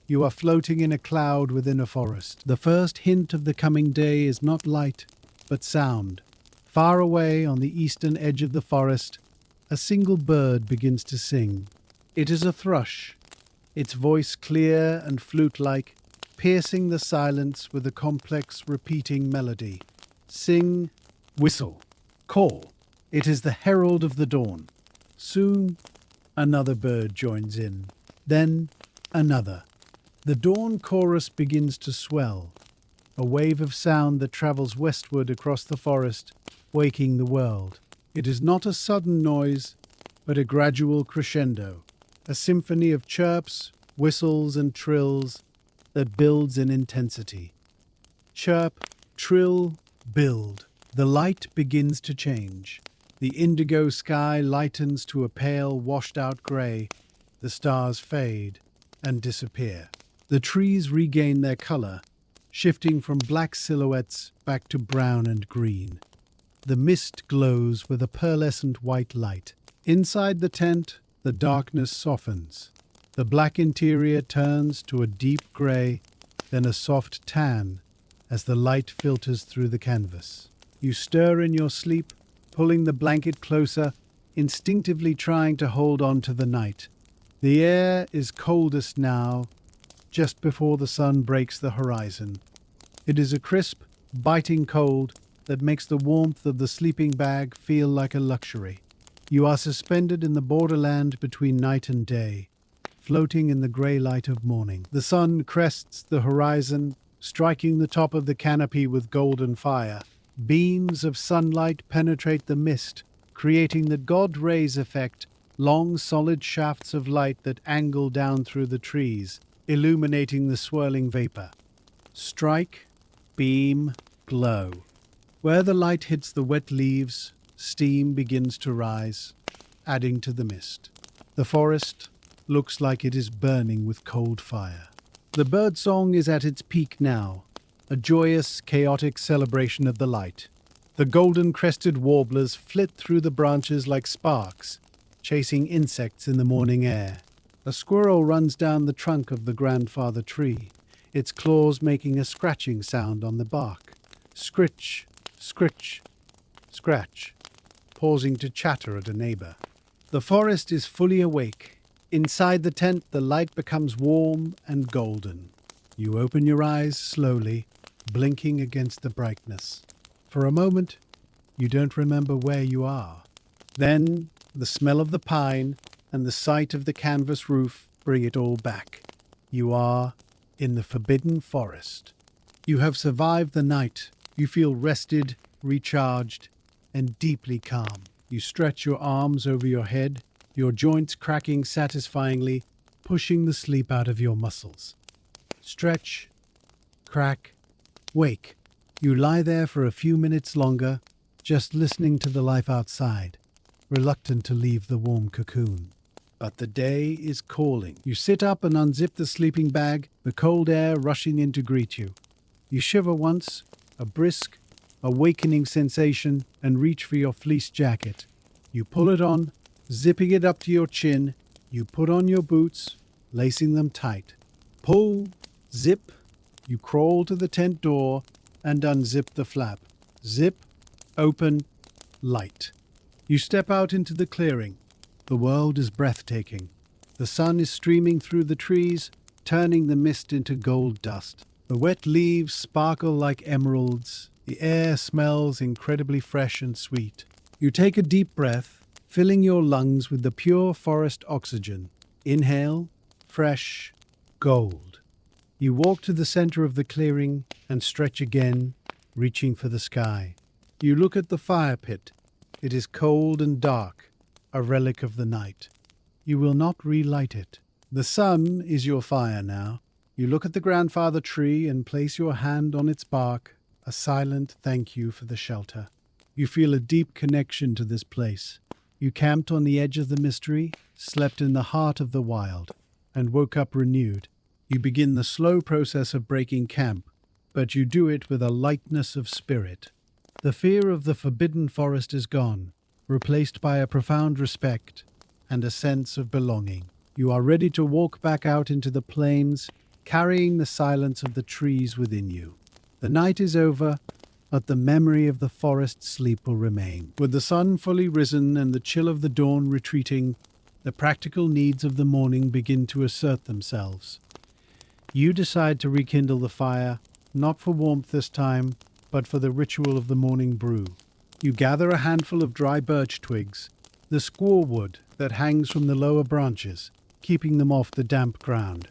You are floating in a cloud within a forest. The first hint of the coming day is not light, but sound. Far away on the eastern edge of the forest, a single bird begins to sing. It is a thrush, its voice clear and flute-like, piercing the silence with a complex repeating melody. Sing, whistle, call. It is the herald of the dawn. Soon, another bird joins in. Then, another. The dawn chorus begins to swell, a wave of sound that travels westward across the forest, waking the world. It is not a sudden noise, but a gradual crescendo, a symphony of chirps, whistles, and trills that builds in intensity. Chirp, trill, build. The light begins to change. The indigo sky lightens to a pale, washed-out grey. The stars fade and disappear. The trees regain their color, shifting from black silhouettes back to brown and green. The mist glows with a pearlescent white light. Inside the tent, the darkness softens. The black interior turns to a deep gray, then a soft tan as the light filters through the canvas. You stir in your sleep, pulling the blanket closer, instinctively trying to hold on to the night. The air is coldest now, just before the sun breaks the horizon. It is a crisp, biting cold that makes the warmth of the sleeping bag feel like a luxury. You are suspended in the borderland between night and day, floating in the grey light of morning. The sun crests the horizon, striking the top of the canopy with golden fire. Beams of sunlight penetrate the mist, creating the God rays effect, long solid shafts of light that angle down through the trees, illuminating the swirling vapor. Strike, beam, glow. Where the light hits the wet leaves, steam begins to rise, adding to the mist. The forest looks like it is burning with cold fire. The birdsong is at its peak now, a joyous, chaotic celebration of the light. The golden-crested warblers flit through the branches like sparks, chasing insects in the morning air. A squirrel runs down the trunk of the grandfather tree, its claws making a scratching sound on the bark. Scritch, scritch, scratch, pausing to chatter at a neighbor. The forest is fully awake. Inside the tent, the light becomes warm and golden. You open your eyes slowly, blinking against the brightness. For a moment, you don't remember where you are. Then, the smell of the pine and the sight of the canvas roof bring it all back. You are in the forbidden forest. You have survived the night. You feel rested, recharged, and deeply calm. You stretch your arms over your head, your joints cracking satisfyingly, pushing the sleep out of your muscles. Stretch, crack, wake. You lie there for a few minutes longer, just listening to the life outside, reluctant to leave the warm cocoon. But the day is calling. You sit up and unzip the sleeping bag, the cold air rushing in to greet you. You shiver once, a brisk, awakening sensation, and reach for your fleece jacket. You pull it on, zipping it up to your chin. You put on your boots, lacing them tight. Pull, zip. You crawl to the tent door and unzip the flap. Zip, open, light. You step out into the clearing. The world is breathtaking. The sun is streaming through the trees, turning the mist into gold dust. The wet leaves sparkle like emeralds. The air smells incredibly fresh and sweet. You take a deep breath, filling your lungs with the pure forest oxygen. Inhale, fresh, gold. You walk to the center of the clearing and stretch again, reaching for the sky. You look at the fire pit. It is cold and dark, a relic of the night. You will not relight it. The sun is your fire now. You look at the grandfather tree and place your hand on its bark, a silent thank you for the shelter. You feel a deep connection to this place. You camped on the edge of the mystery, slept in the heart of the wild, and woke up renewed. You begin the slow process of breaking camp, but you do it with a lightness of spirit. The fear of the forbidden forest is gone, replaced by a profound respect and a sense of belonging. You are ready to walk back out into the plains, carrying the silence of the trees within you. The night is over, but the memory of the forest sleep will remain. With the sun fully risen and the chill of the dawn retreating, the practical needs of the morning begin to assert themselves. You decide to rekindle the fire, not for warmth this time, but for the ritual of the morning brew. You gather a handful of dry birch twigs, the squaw wood that hangs from the lower branches, keeping them off the damp ground.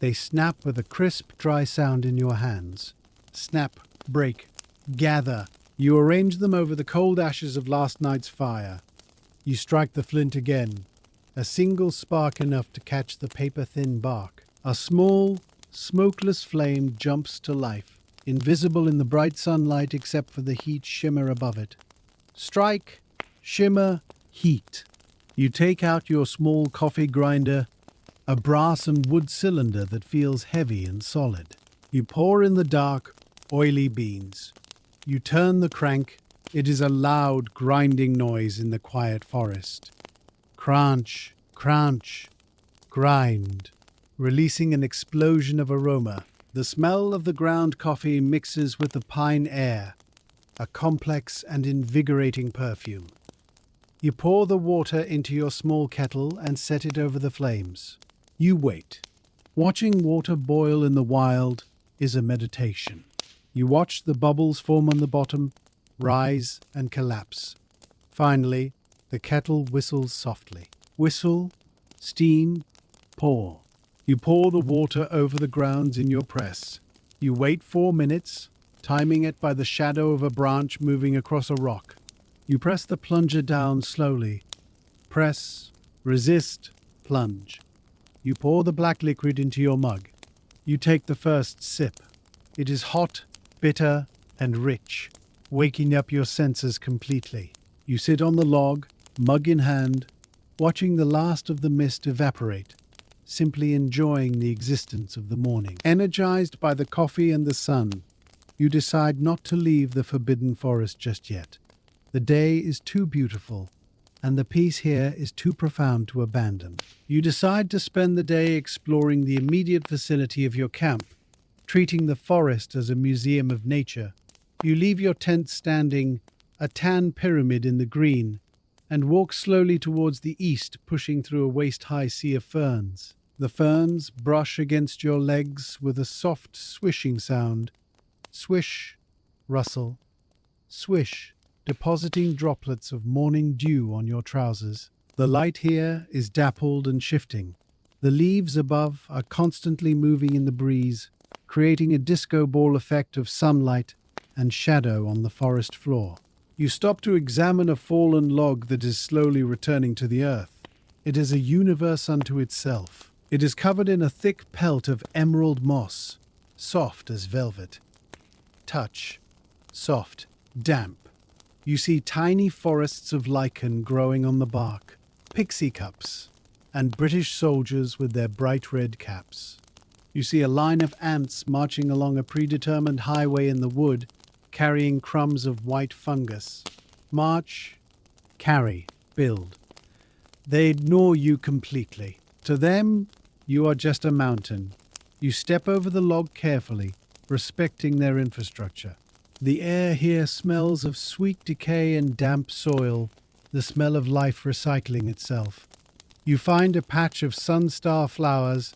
They snap with a crisp, dry sound in your hands. Snap, break, gather. You arrange them over the cold ashes of last night's fire. You strike the flint again, a single spark enough to catch the paper-thin bark. A small, smokeless flame jumps to life, invisible in the bright sunlight except for the heat shimmer above it. Strike, shimmer, heat. You take out your small coffee grinder, a brass and wood cylinder that feels heavy and solid. You pour in the dark, oily beans. You turn the crank. It is a loud, grinding noise in the quiet forest. Crunch, crunch, grind, releasing an explosion of aroma. The smell of the ground coffee mixes with the pine air, a complex and invigorating perfume. You pour the water into your small kettle and set it over the flames. You wait. Watching water boil in the wild is a meditation. You watch the bubbles form on the bottom, rise and collapse. Finally, the kettle whistles softly. Whistle, steam, pour. You pour the water over the grounds in your press. You wait 4 minutes, timing it by the shadow of a branch moving across a rock. You press the plunger down slowly. Press, resist, plunge. You pour the black liquid into your mug. You take the first sip. It is hot, bitter, and rich, waking up your senses completely. You sit on the log, mug in hand, watching the last of the mist evaporate, simply enjoying the existence of the morning. Energized by the coffee and the sun, you decide not to leave the forbidden forest just yet. The day is too beautiful, and the peace here is too profound to abandon. You decide to spend the day exploring the immediate vicinity of your camp, treating the forest as a museum of nature. You leave your tent standing, a tan pyramid in the green, and walk slowly towards the east, pushing through a waist-high sea of ferns. The ferns brush against your legs with a soft swishing sound. Swish, rustle, swish, depositing droplets of morning dew on your trousers. The light here is dappled and shifting. The leaves above are constantly moving in the breeze, creating a disco ball effect of sunlight and shadow on the forest floor. You stop to examine a fallen log that is slowly returning to the earth. It is a universe unto itself. It is covered in a thick pelt of emerald moss, soft as velvet. Touch, soft, damp. You see tiny forests of lichen growing on the bark, pixie cups, and British soldiers with their bright red caps. You see a line of ants marching along a predetermined highway in the wood, carrying crumbs of white fungus. March, carry, build. They ignore you completely. To them, you are just a mountain. You step over the log carefully, respecting their infrastructure. The air here smells of sweet decay and damp soil, the smell of life recycling itself. You find a patch of sunstar flowers,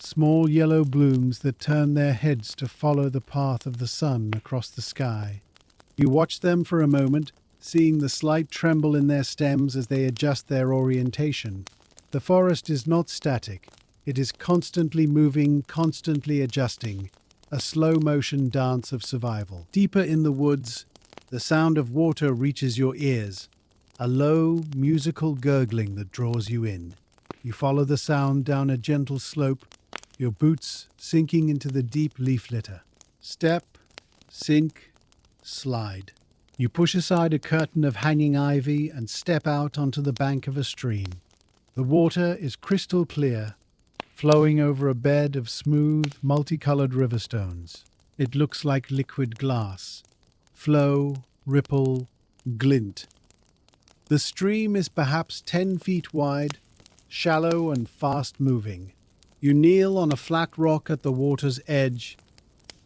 small yellow blooms that turn their heads to follow the path of the sun across the sky. You watch them for a moment, seeing the slight tremble in their stems as they adjust their orientation. The forest is not static. It is constantly moving, constantly adjusting, a slow-motion dance of survival. Deeper in the woods, the sound of water reaches your ears, a low, musical gurgling that draws you in. You follow the sound down a gentle slope, your boots sinking into the deep leaf litter. Step, sink, slide. You push aside a curtain of hanging ivy and step out onto the bank of a stream. The water is crystal clear, flowing over a bed of smooth, multicolored river stones. It looks like liquid glass. Flow, ripple, glint. The stream is perhaps 10 feet wide, shallow and fast-moving. You kneel on a flat rock at the water's edge.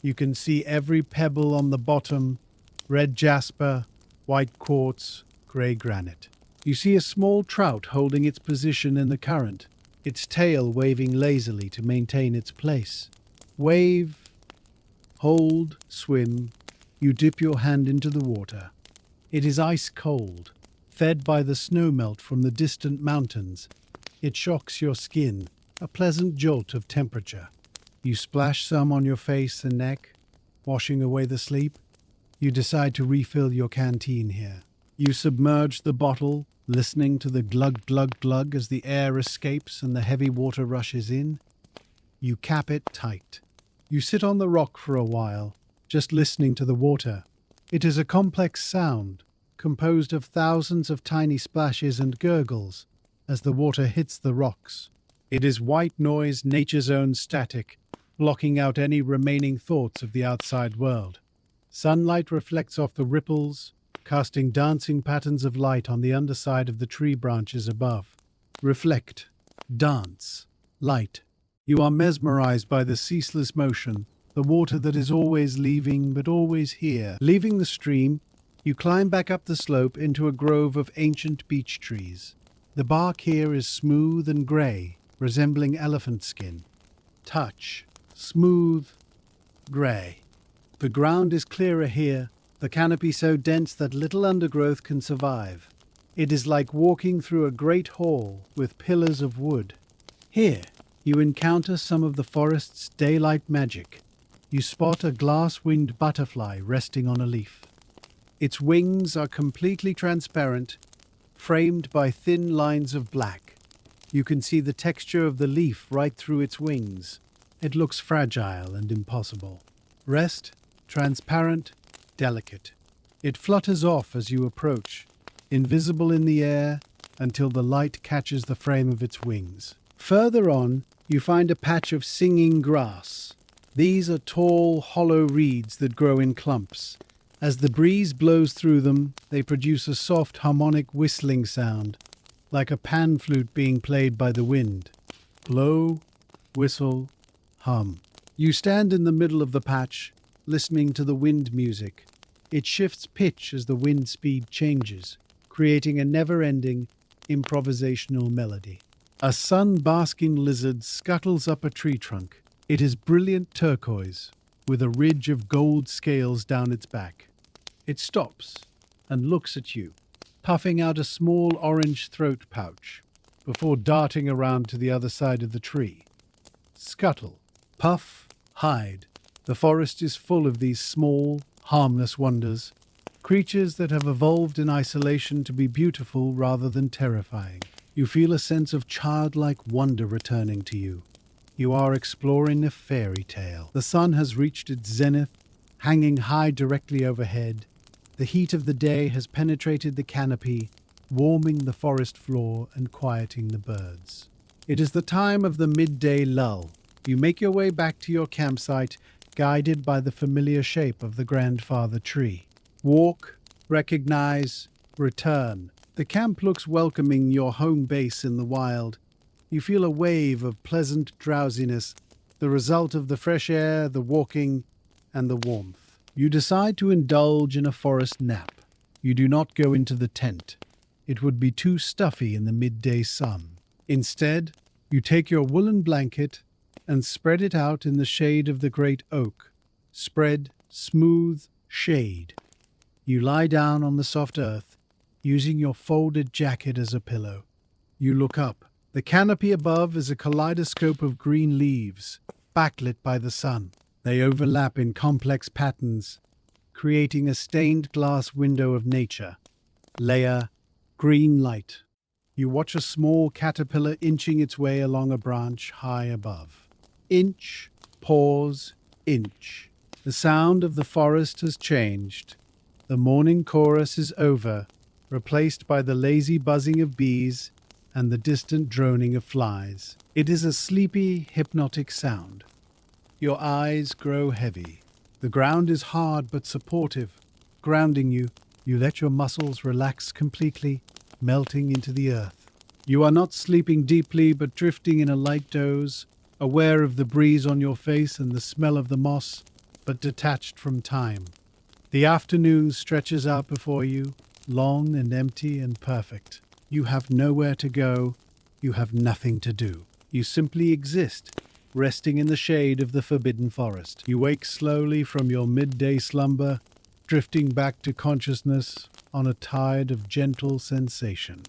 You can see every pebble on the bottom, red jasper, white quartz, gray granite. You see a small trout holding its position in the current, its tail waving lazily to maintain its place. Wave, hold, swim. You dip your hand into the water. It is ice cold, fed by the snowmelt from the distant mountains. It shocks your skin, a pleasant jolt of temperature. You splash some on your face and neck, washing away the sleep. You decide to refill your canteen here. You submerge the bottle, listening to the glug glug glug as the air escapes and the heavy water rushes in. You cap it tight. You sit on the rock for a while, just listening to the water. It is a complex sound, composed of thousands of tiny splashes and gurgles as the water hits the rocks. It is white noise, nature's own static, blocking out any remaining thoughts of the outside world. Sunlight reflects off the ripples, casting dancing patterns of light on the underside of the tree branches above. Reflect, dance, light. You are mesmerized by the ceaseless motion, the water that is always leaving but always here. Leaving the stream, you climb back up the slope into a grove of ancient beech trees. The bark here is smooth and gray, resembling elephant skin. touch, smooth, grey. The ground is clearer here, the canopy so dense that little undergrowth can survive. It is like walking through a great hall with pillars of wood. Here, you encounter some of the forest's daylight magic. You spot a glass-winged butterfly resting on a leaf. Its wings are completely transparent, framed by thin lines of black. You can see the texture of the leaf right through its wings. It looks fragile and impossible. Rest, transparent, delicate. It flutters off as you approach, invisible in the air until the light catches the frame of its wings. Further on, you find a patch of singing grass. These are tall, hollow reeds that grow in clumps. As the breeze blows through them, they produce a soft harmonic whistling sound, like a pan flute being played by the wind. Blow, whistle, hum. You stand in the middle of the patch, listening to the wind music. It shifts pitch as the wind speed changes, creating a never-ending, improvisational melody. A sun-basking lizard scuttles up a tree trunk. It is brilliant turquoise, with a ridge of gold scales down its back. It stops and looks at you, puffing out a small orange throat pouch, before darting around to the other side of the tree. Scuttle, puff, hide. The forest is full of these small, harmless wonders, creatures that have evolved in isolation to be beautiful rather than terrifying. You feel a sense of childlike wonder returning to you. You are exploring a fairy tale. The sun has reached its zenith, hanging high directly overhead. The heat of the day has penetrated the canopy, warming the forest floor and quieting the birds. It is the time of the midday lull. You make your way back to your campsite, guided by the familiar shape of the grandfather tree. Walk, recognize, return. The camp looks welcoming, your home base in the wild. You feel a wave of pleasant drowsiness, the result of the fresh air, the walking, and the warmth. You decide to indulge in a forest nap. You do not go into the tent. It would be too stuffy in the midday sun. Instead, you take your woolen blanket and spread it out in the shade of the great oak. Spread, smooth shade. You lie down on the soft earth, using your folded jacket as a pillow. You look up. The canopy above is a kaleidoscope of green leaves, backlit by the sun. They overlap in complex patterns, creating a stained glass window of nature. Layer, green light. You watch a small caterpillar inching its way along a branch high above. Inch, pause, inch. The sound of the forest has changed. The morning chorus is over, replaced by the lazy buzzing of bees and the distant droning of flies. It is a sleepy, hypnotic sound. Your eyes grow heavy. The ground is hard but supportive, grounding you. You let your muscles relax completely, melting into the earth. You are not sleeping deeply but drifting in a light doze, aware of the breeze on your face and the smell of the moss, but detached from time. The afternoon stretches out before you, long and empty and perfect. You have nowhere to go. You have nothing to do. You simply exist, resting in the shade of the forbidden forest. You wake slowly from your midday slumber, drifting back to consciousness on a tide of gentle sensation.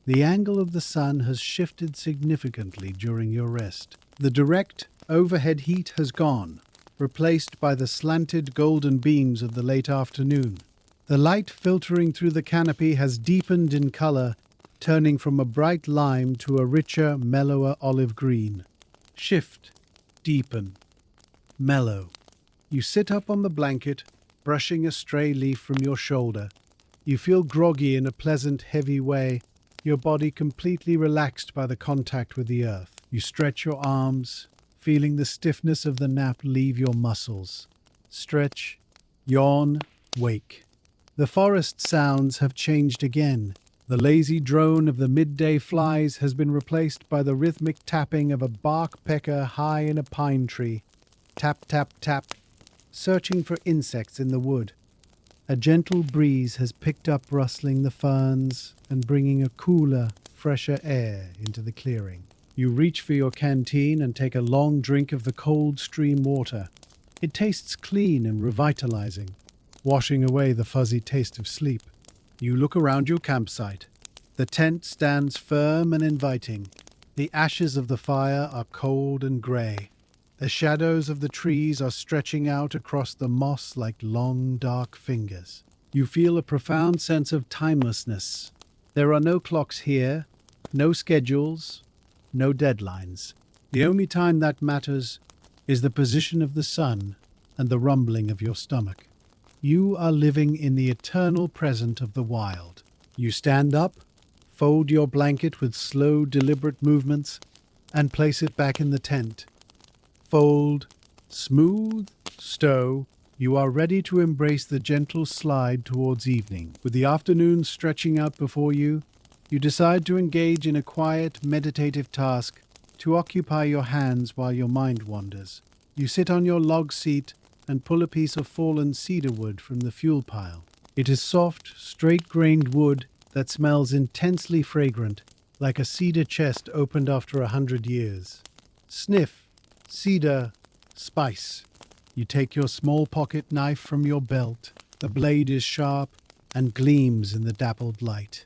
The angle of the sun has shifted significantly during your rest. The direct, overhead heat has gone, replaced by the slanted golden beams of the late afternoon. The light filtering through the canopy has deepened in color, turning from a bright lime to a richer, mellower olive green. Shift, deepen, mellow. You sit up on the blanket, brushing a stray leaf from your shoulder. You feel groggy in a pleasant, heavy way, your body completely relaxed by the contact with the earth. You stretch your arms, feeling the stiffness of the nap leave your muscles. Stretch, yawn, wake. The forest sounds have changed again. The lazy drone of the midday flies has been replaced by the rhythmic tapping of a bark pecker high in a pine tree. Tap, tap, tap, searching for insects in the wood. A gentle breeze has picked up, rustling the ferns and bringing a cooler, fresher air into the clearing. You reach for your canteen and take a long drink of the cold stream water. It tastes clean and revitalizing, washing away the fuzzy taste of sleep. You look around your campsite. The tent stands firm and inviting. The ashes of the fire are cold and grey. The shadows of the trees are stretching out across the moss like long, dark fingers. You feel a profound sense of timelessness. There are no clocks here, no schedules, no deadlines. The only time that matters is the position of the sun and the rumbling of your stomach. You are living in the eternal present of the wild. You stand up, fold your blanket with slow, deliberate movements, and place it back in the tent. Fold, smooth, stow. You are ready to embrace the gentle slide towards evening. With the afternoon stretching out before you, you decide to engage in a quiet, meditative task to occupy your hands while your mind wanders. You sit on your log seat and pull a piece of fallen cedar wood from the fuel pile. It is soft, straight-grained wood that smells intensely fragrant, like a cedar chest opened after 100 years. Sniff, cedar, spice. You take your small pocket knife from your belt. The blade is sharp and gleams in the dappled light.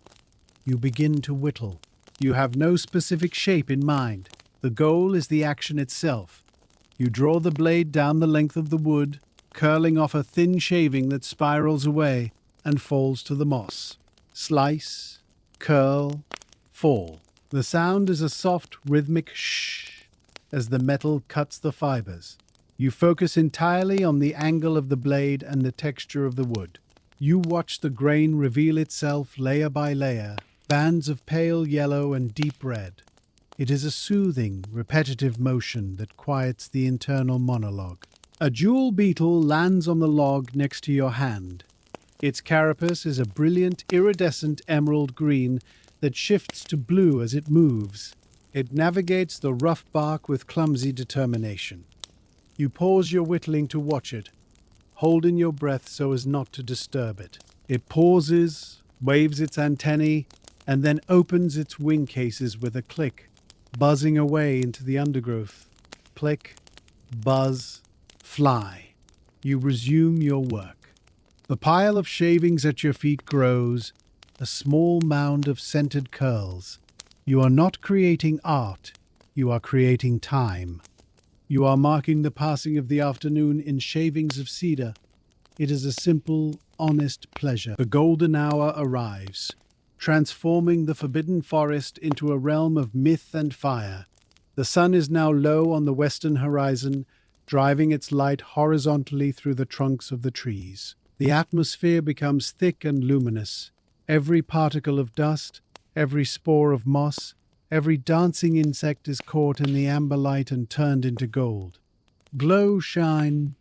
You begin to whittle. You have no specific shape in mind. The goal is the action itself. You draw the blade down the length of the wood, curling off a thin shaving that spirals away and falls to the moss. Slice, curl, fall. The sound is a soft, rhythmic shh as the metal cuts the fibers. You focus entirely on the angle of the blade and the texture of the wood. You watch the grain reveal itself layer by layer, bands of pale yellow and deep red. It is a soothing, repetitive motion that quiets the internal monologue. A jewel beetle lands on the log next to your hand. Its carapace is a brilliant, iridescent emerald green that shifts to blue as it moves. It navigates the rough bark with clumsy determination. You pause your whittling to watch it, holding your breath so as not to disturb it. It pauses, waves its antennae, and then opens its wing cases with a click, buzzing away into the undergrowth. Click, buzz, fly. You resume your work. The pile of shavings at your feet grows, a small mound of scented curls. You are not creating art, you are creating time. You are marking the passing of the afternoon in shavings of cedar. It is a simple, honest pleasure. The golden hour arrives, transforming the forbidden forest into a realm of myth and fire. The sun is now low on the western horizon, driving its light horizontally through the trunks of the trees. The atmosphere becomes thick and luminous. Every particle of dust, every spore of moss, every dancing insect is caught in the amber light and turned into gold. Glow, shine,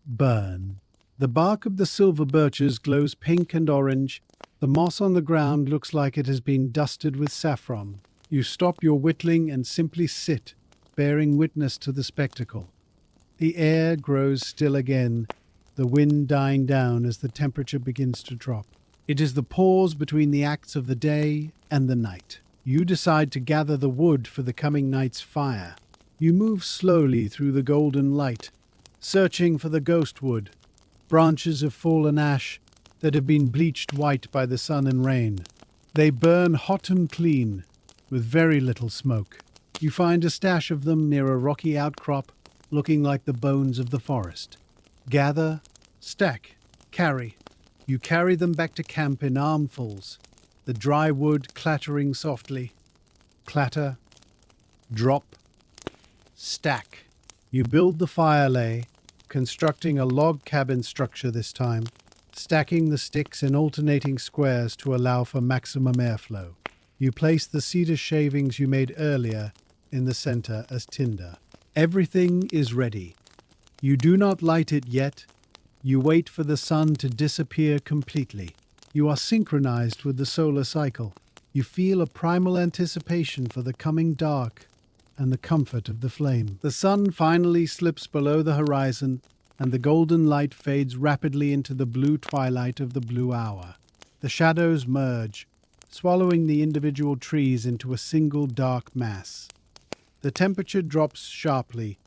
burn. The bark of the silver birches glows pink and orange. The moss on the ground looks like it has been dusted with saffron. You stop your whittling and simply sit, bearing witness to the spectacle. The air grows still again, the wind dying down as the temperature begins to drop. It is the pause between the acts of the day and the night. You decide to gather the wood for the coming night's fire. You move slowly through the golden light, searching for the ghost wood, branches of fallen ash that have been bleached white by the sun and rain. They burn hot and clean, with very little smoke. You find a stash of them near a rocky outcrop, looking like the bones of the forest. Gather, stack, carry. You carry them back to camp in armfuls, the dry wood clattering softly. Clatter, drop, stack. You build the fire lay, constructing a log cabin structure this time, stacking the sticks in alternating squares to allow for maximum airflow. You place the cedar shavings you made earlier in the center as tinder. Everything is ready. You do not light it yet. You wait for the sun to disappear completely. You are synchronized with the solar cycle. You feel a primal anticipation for the coming dark and the comfort of the flame. The sun finally slips below the horizon, and the golden light fades rapidly into the blue twilight of the blue hour. The shadows merge, swallowing the individual trees into a single dark mass. The temperature drops sharply,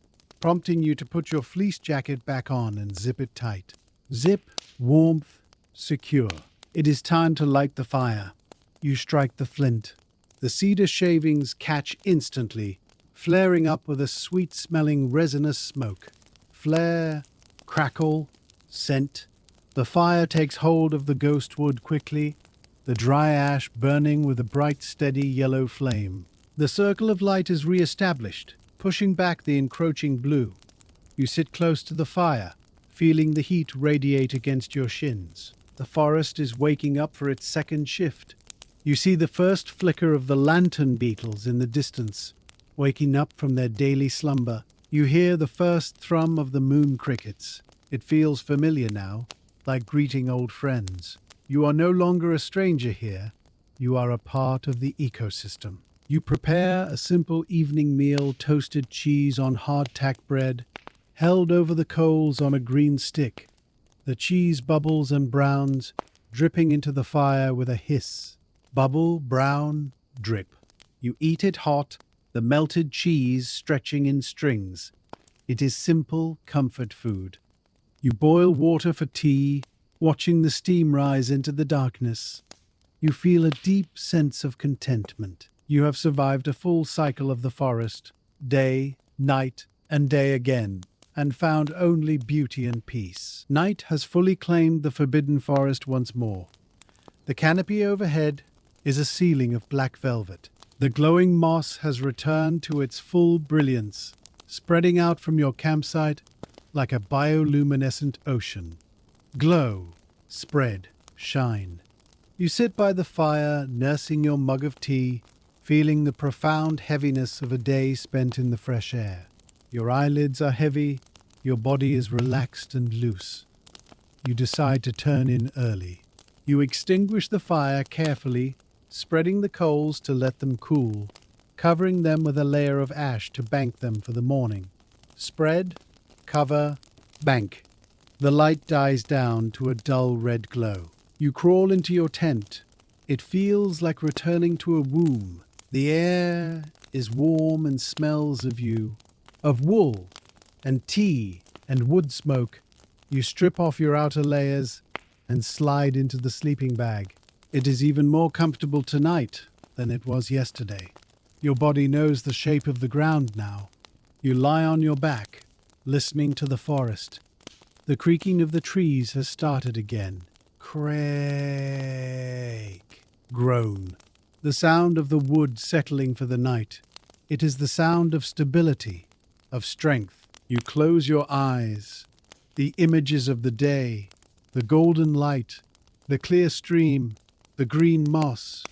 prompting you to put your fleece jacket back on and zip it tight. Zip, warmth, secure. It is time to light the fire. You strike the flint. The cedar shavings catch instantly, flaring up with a sweet-smelling resinous smoke. Flare, crackle, scent. The fire takes hold of the ghost wood quickly, the dry ash burning with a bright, steady yellow flame. The circle of light is re-established, pushing back the encroaching blue. You sit close to the fire, feeling the heat radiate against your shins. The forest is waking up for its second shift. You see the first flicker of the lantern beetles in the distance, waking up from their daily slumber. You hear the first thrum of the moon crickets. It feels familiar now, like greeting old friends. You are no longer a stranger here. You are a part of the ecosystem. You prepare a simple evening meal, toasted cheese on hardtack bread, held over the coals on a green stick. The cheese bubbles and browns, dripping into the fire with a hiss. Bubble, brown, drip. You eat it hot, the melted cheese stretching in strings. It is simple comfort food. You boil water for tea, watching the steam rise into the darkness. You feel a deep sense of contentment. You have survived a full cycle of the forest, day, night, and day again, and found only beauty and peace. Night has fully claimed the forbidden forest once more. The canopy overhead is a ceiling of black velvet. The glowing moss has returned to its full brilliance, spreading out from your campsite like a bioluminescent ocean. Glow, spread, shine. You sit by the fire, nursing your mug of tea, feeling the profound heaviness of a day spent in the fresh air. Your eyelids are heavy, your body is relaxed and loose. You decide to turn in early. You extinguish the fire carefully, spreading the coals to let them cool, covering them with a layer of ash to bank them for the morning. Spread, cover, bank. The light dies down to a dull red glow. You crawl into your tent. It feels like returning to a womb. The air is warm and smells of you, of wool and tea and wood smoke. You strip off your outer layers and slide into the sleeping bag. It is even more comfortable tonight than it was yesterday. Your body knows the shape of the ground now. You lie on your back, listening to the forest. The creaking of the trees has started again. Crake. Groan. The sound of the wood settling for the night. It is the sound of stability, of strength. You close your eyes. The images of the day, the golden light, the clear stream, the green moss,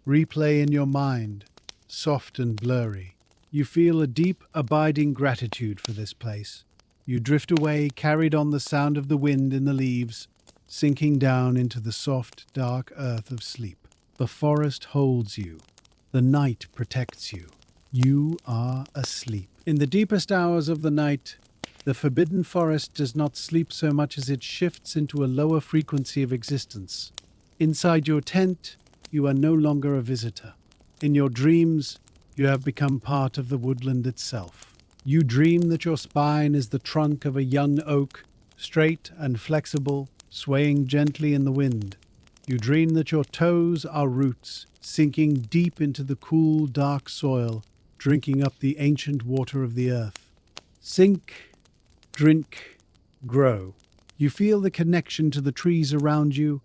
replay in your mind, soft and blurry. You feel a deep, abiding gratitude for this place. You drift away, carried on the sound of the wind in the leaves, sinking down into the soft, dark earth of sleep. The forest holds you. The night protects you. You are asleep. In the deepest hours of the night, the forbidden forest does not sleep so much as it shifts into a lower frequency of existence. Inside your tent, you are no longer a visitor. In your dreams, you have become part of the woodland itself. You dream that your spine is the trunk of a young oak, straight and flexible, swaying gently in the wind. You dream that your toes are roots, sinking deep into the cool, dark soil, drinking up the ancient water of the earth. Sink, drink, grow. You feel the connection to the trees around you,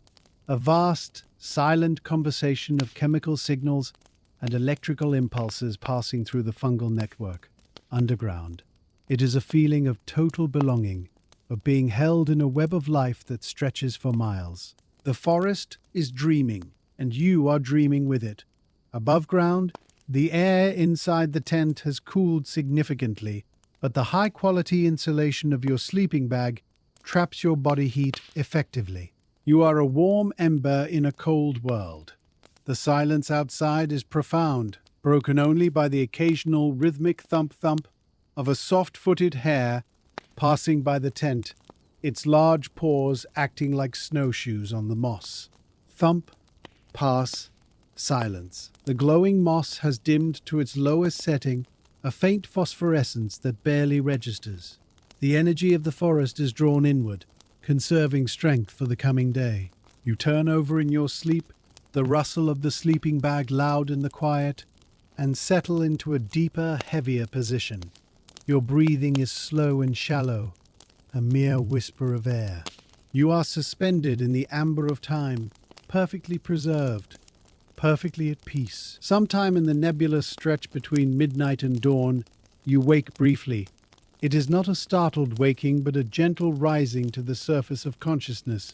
a vast, silent conversation of chemical signals and electrical impulses passing through the fungal network. Underground. It is a feeling of total belonging, of being held in a web of life that stretches for miles. The forest is dreaming, and you are dreaming with it. Above ground, the air inside the tent has cooled significantly, but the high-quality insulation of your sleeping bag traps your body heat effectively. You are a warm ember in a cold world. The silence outside is profound, broken only by the occasional rhythmic thump-thump of a soft-footed hare passing by the tent, its large paws acting like snowshoes on the moss. Thump, pass, silence. The glowing moss has dimmed to its lowest setting, a faint phosphorescence that barely registers. The energy of the forest is drawn inward, conserving strength for the coming day. You turn over in your sleep, the rustle of the sleeping bag loud in the quiet, and settle into a deeper, heavier position. Your breathing is slow and shallow, a mere whisper of air. You are suspended in the amber of time, perfectly preserved, perfectly at peace. Sometime in the nebulous stretch between midnight and dawn, you wake briefly. It is not a startled waking, but a gentle rising to the surface of consciousness,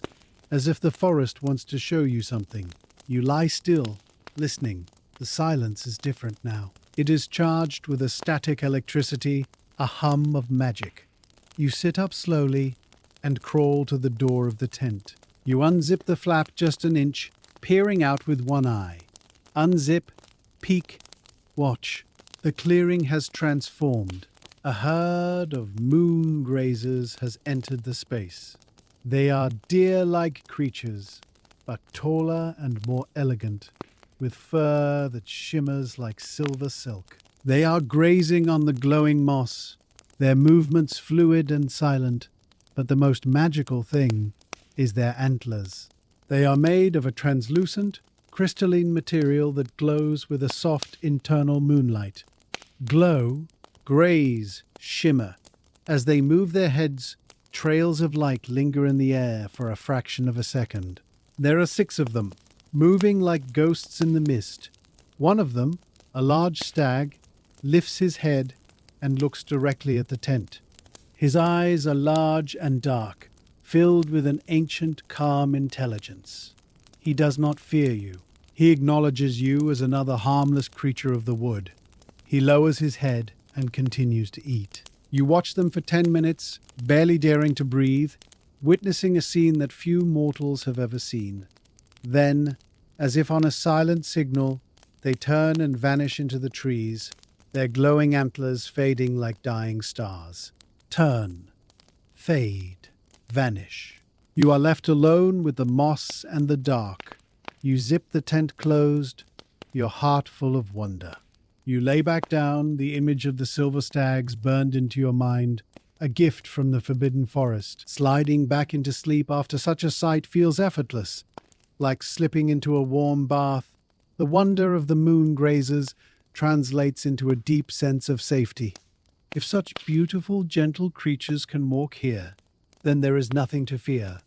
as if the forest wants to show you something. You lie still, listening. The silence is different now. It is charged with a static electricity, a hum of magic. You sit up slowly and crawl to the door of the tent. You unzip the flap just an inch, peering out with one eye. Unzip, peek, watch. The clearing has transformed. A herd of Moon-Grazers has entered the space. They are deer-like creatures, but taller and more elegant, with fur that shimmers like silver silk. They are grazing on the glowing moss, their movements fluid and silent, but the most magical thing is their antlers. They are made of a translucent, crystalline material that glows with a soft internal moonlight. Glow, graze, shimmer. As they move their heads, trails of light linger in the air for a fraction of a second. There are 6 of them, moving like ghosts in the mist. One of them, a large stag, lifts his head and looks directly at the tent. His eyes are large and dark, filled with an ancient, calm intelligence. He does not fear you. He acknowledges you as another harmless creature of the wood. He lowers his head and continues to eat. You watch them for 10 minutes, barely daring to breathe, witnessing a scene that few mortals have ever seen. Then, as if on a silent signal, they turn and vanish into the trees, their glowing antlers fading like dying stars. Turn, fade, vanish. You are left alone with the moss and the dark. You zip the tent closed, your heart full of wonder. You lay back down, the image of the silver stags burned into your mind, a gift from the forbidden forest. Sliding back into sleep after such a sight feels effortless, like slipping into a warm bath. The wonder of the Moon-Grazers translates into a deep sense of safety. If such beautiful, gentle creatures can walk here, then there is nothing to fear.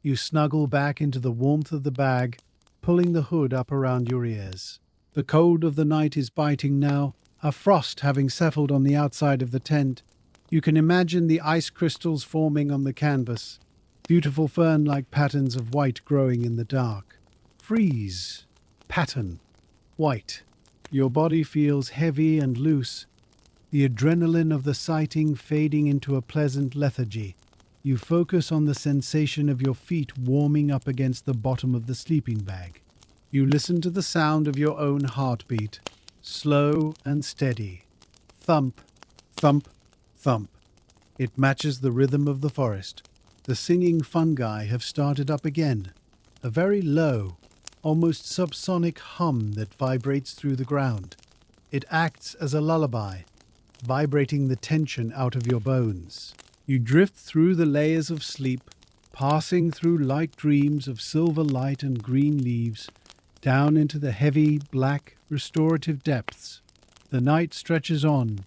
You snuggle back into the warmth of the bag, pulling the hood up around your ears. The cold of the night is biting now, a frost having settled on the outside of the tent. You can imagine the ice crystals forming on the canvas, beautiful fern-like patterns of white growing in the dark. Freeze. Pattern. White. Your body feels heavy and loose, the adrenaline of the sighting fading into a pleasant lethargy. You focus on the sensation of your feet warming up against the bottom of the sleeping bag. You listen to the sound of your own heartbeat, slow and steady. Thump, thump, thump. It matches the rhythm of the forest. The singing fungi have started up again, a very low, almost subsonic hum that vibrates through the ground. It acts as a lullaby, vibrating the tension out of your bones. You drift through the layers of sleep, passing through light dreams of silver light and green leaves, down into the heavy, black, restorative depths. The night stretches on,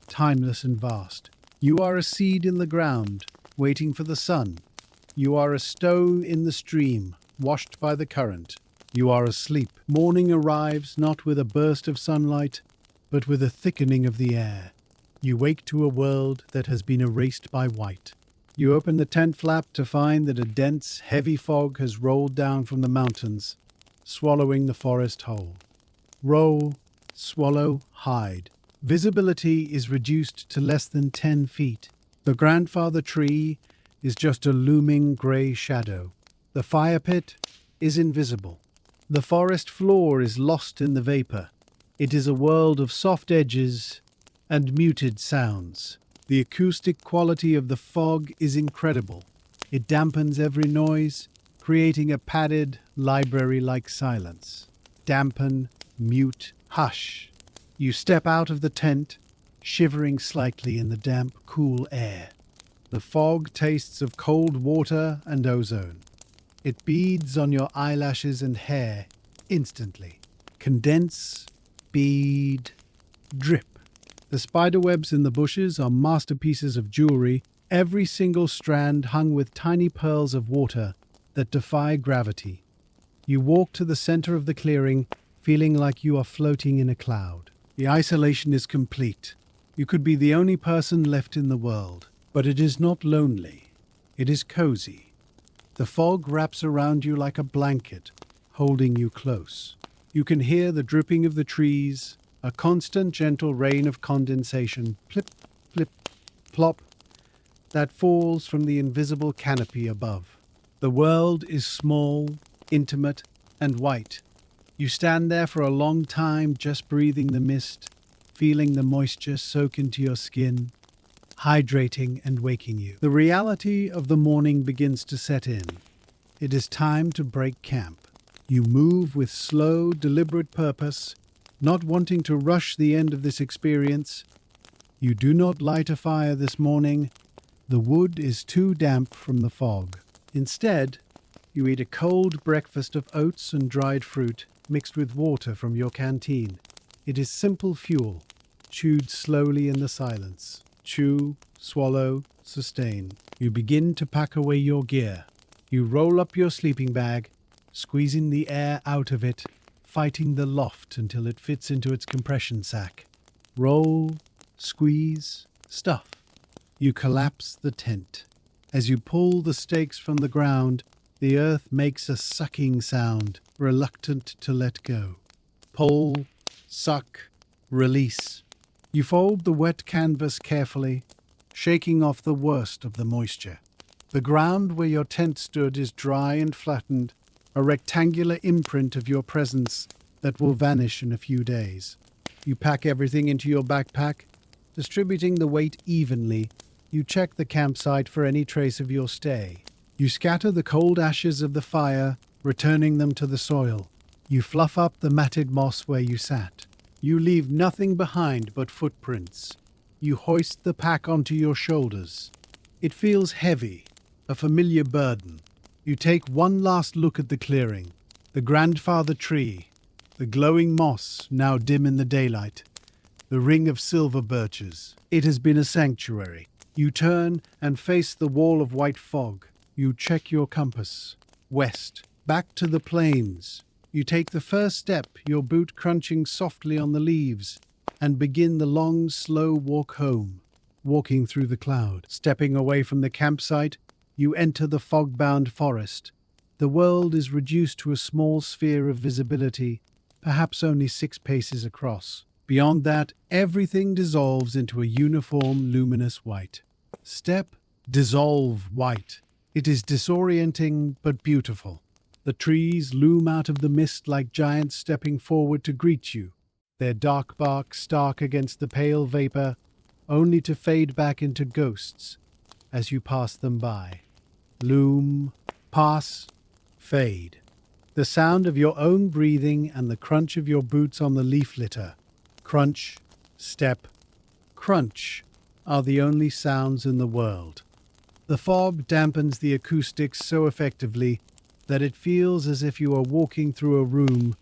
timeless and vast. You are a seed in the ground, waiting for the sun. You are a stone in the stream, washed by the current. You are asleep. Morning arrives not with a burst of sunlight, but with a thickening of the air. You wake to a world that has been erased by white. You open the tent flap to find that a dense, heavy fog has rolled down from the mountains, swallowing the forest whole. Roll, swallow, hide. Visibility is reduced to less than 10 feet. The grandfather tree is just a looming grey shadow. The fire pit is invisible. The forest floor is lost in the vapor. It is a world of soft edges and muted sounds. The acoustic quality of the fog is incredible. It dampens every noise, creating a padded, library-like silence. Dampen, mute, hush. You step out of the tent, shivering slightly in the damp, cool air. The fog tastes of cold water and ozone. It beads on your eyelashes and hair instantly. Condense, bead, drip. The spiderwebs in the bushes are masterpieces of jewelry, every single strand hung with tiny pearls of water that defy gravity. You walk to the center of the clearing, feeling like you are floating in a cloud. The isolation is complete. You could be the only person left in the world, but it is not lonely. It is cozy. The fog wraps around you like a blanket, holding you close. You can hear the dripping of the trees, a constant gentle rain of condensation, plip, plip, plop, that falls from the invisible canopy above. The world is small, intimate, and white. You stand there for a long time just breathing the mist, feeling the moisture soak into your skin, hydrating and waking you. The reality of the morning begins to set in. It is time to break camp. You move with slow, deliberate purpose, not wanting to rush the end of this experience. You do not light a fire this morning. The wood is too damp from the fog. Instead, you eat a cold breakfast of oats and dried fruit mixed with water from your canteen. It is simple fuel, chewed slowly in the silence. Chew, swallow, sustain. You begin to pack away your gear. You roll up your sleeping bag, squeezing the air out of it, fighting the loft until it fits into its compression sack. Roll, squeeze, stuff. You collapse the tent. As you pull the stakes from the ground, the earth makes a sucking sound, reluctant to let go. Pull, suck, release. You fold the wet canvas carefully, shaking off the worst of the moisture. The ground where your tent stood is dry and flattened, a rectangular imprint of your presence that will vanish in a few days. You pack everything into your backpack, distributing the weight evenly. You check the campsite for any trace of your stay. You scatter the cold ashes of the fire, returning them to the soil. You fluff up the matted moss where you sat. You leave nothing behind but footprints. You hoist the pack onto your shoulders. It feels heavy, a familiar burden. You take one last look at the clearing, the grandfather tree, the glowing moss now dim in the daylight, the ring of silver birches. It has been a sanctuary. You turn and face the wall of white fog. You check your compass. West, back to the plains. You take the first step, your boot crunching softly on the leaves, and begin the long, slow walk home, walking through the cloud. Stepping away from the campsite, you enter the fog-bound forest. The world is reduced to a small sphere of visibility, perhaps only 6 paces across. Beyond that, everything dissolves into a uniform, luminous white. Step, dissolve white. It is disorienting but beautiful. The trees loom out of the mist like giants stepping forward to greet you, their dark bark stark against the pale vapor, only to fade back into ghosts as you pass them by. Loom, pass, fade. The sound of your own breathing and the crunch of your boots on the leaf litter. Crunch, step, crunch are the only sounds in the world. The fog dampens the acoustics so effectively that it feels as if you are walking through a room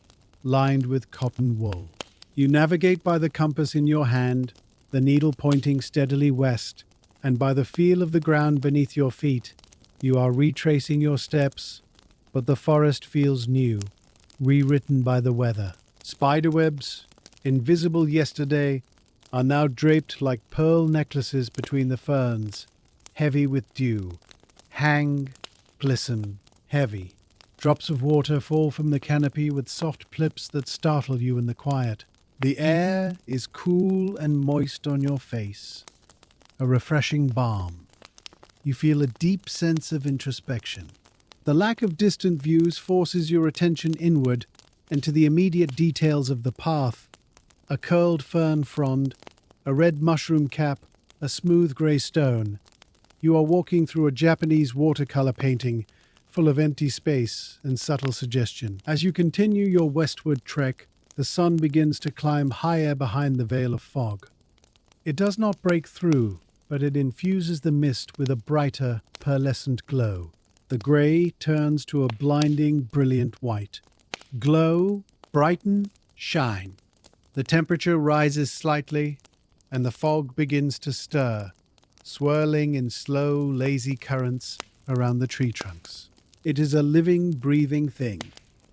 lined with cotton wool. You navigate by the compass in your hand, the needle pointing steadily west, and by the feel of the ground beneath your feet, you are retracing your steps, but the forest feels new, rewritten by the weather. Spiderwebs, invisible yesterday, are now draped like pearl necklaces between the ferns, heavy with dew. Hang, glisten, heavy. Drops of water fall from the canopy with soft plips that startle you in the quiet. The air is cool and moist on your face, a refreshing balm. You feel a deep sense of introspection. The lack of distant views forces your attention inward and to the immediate details of the path. A curled fern frond, a red mushroom cap, a smooth grey stone. You are walking through a Japanese watercolor painting, full of empty space and subtle suggestion. As you continue your westward trek, the sun begins to climb higher behind the veil of fog. It does not break through, but it infuses the mist with a brighter, pearlescent glow. The grey turns to a blinding, brilliant white. Glow, brighten, shine. The temperature rises slightly, and the fog begins to stir, swirling in slow, lazy currents around the tree trunks. It is a living, breathing thing.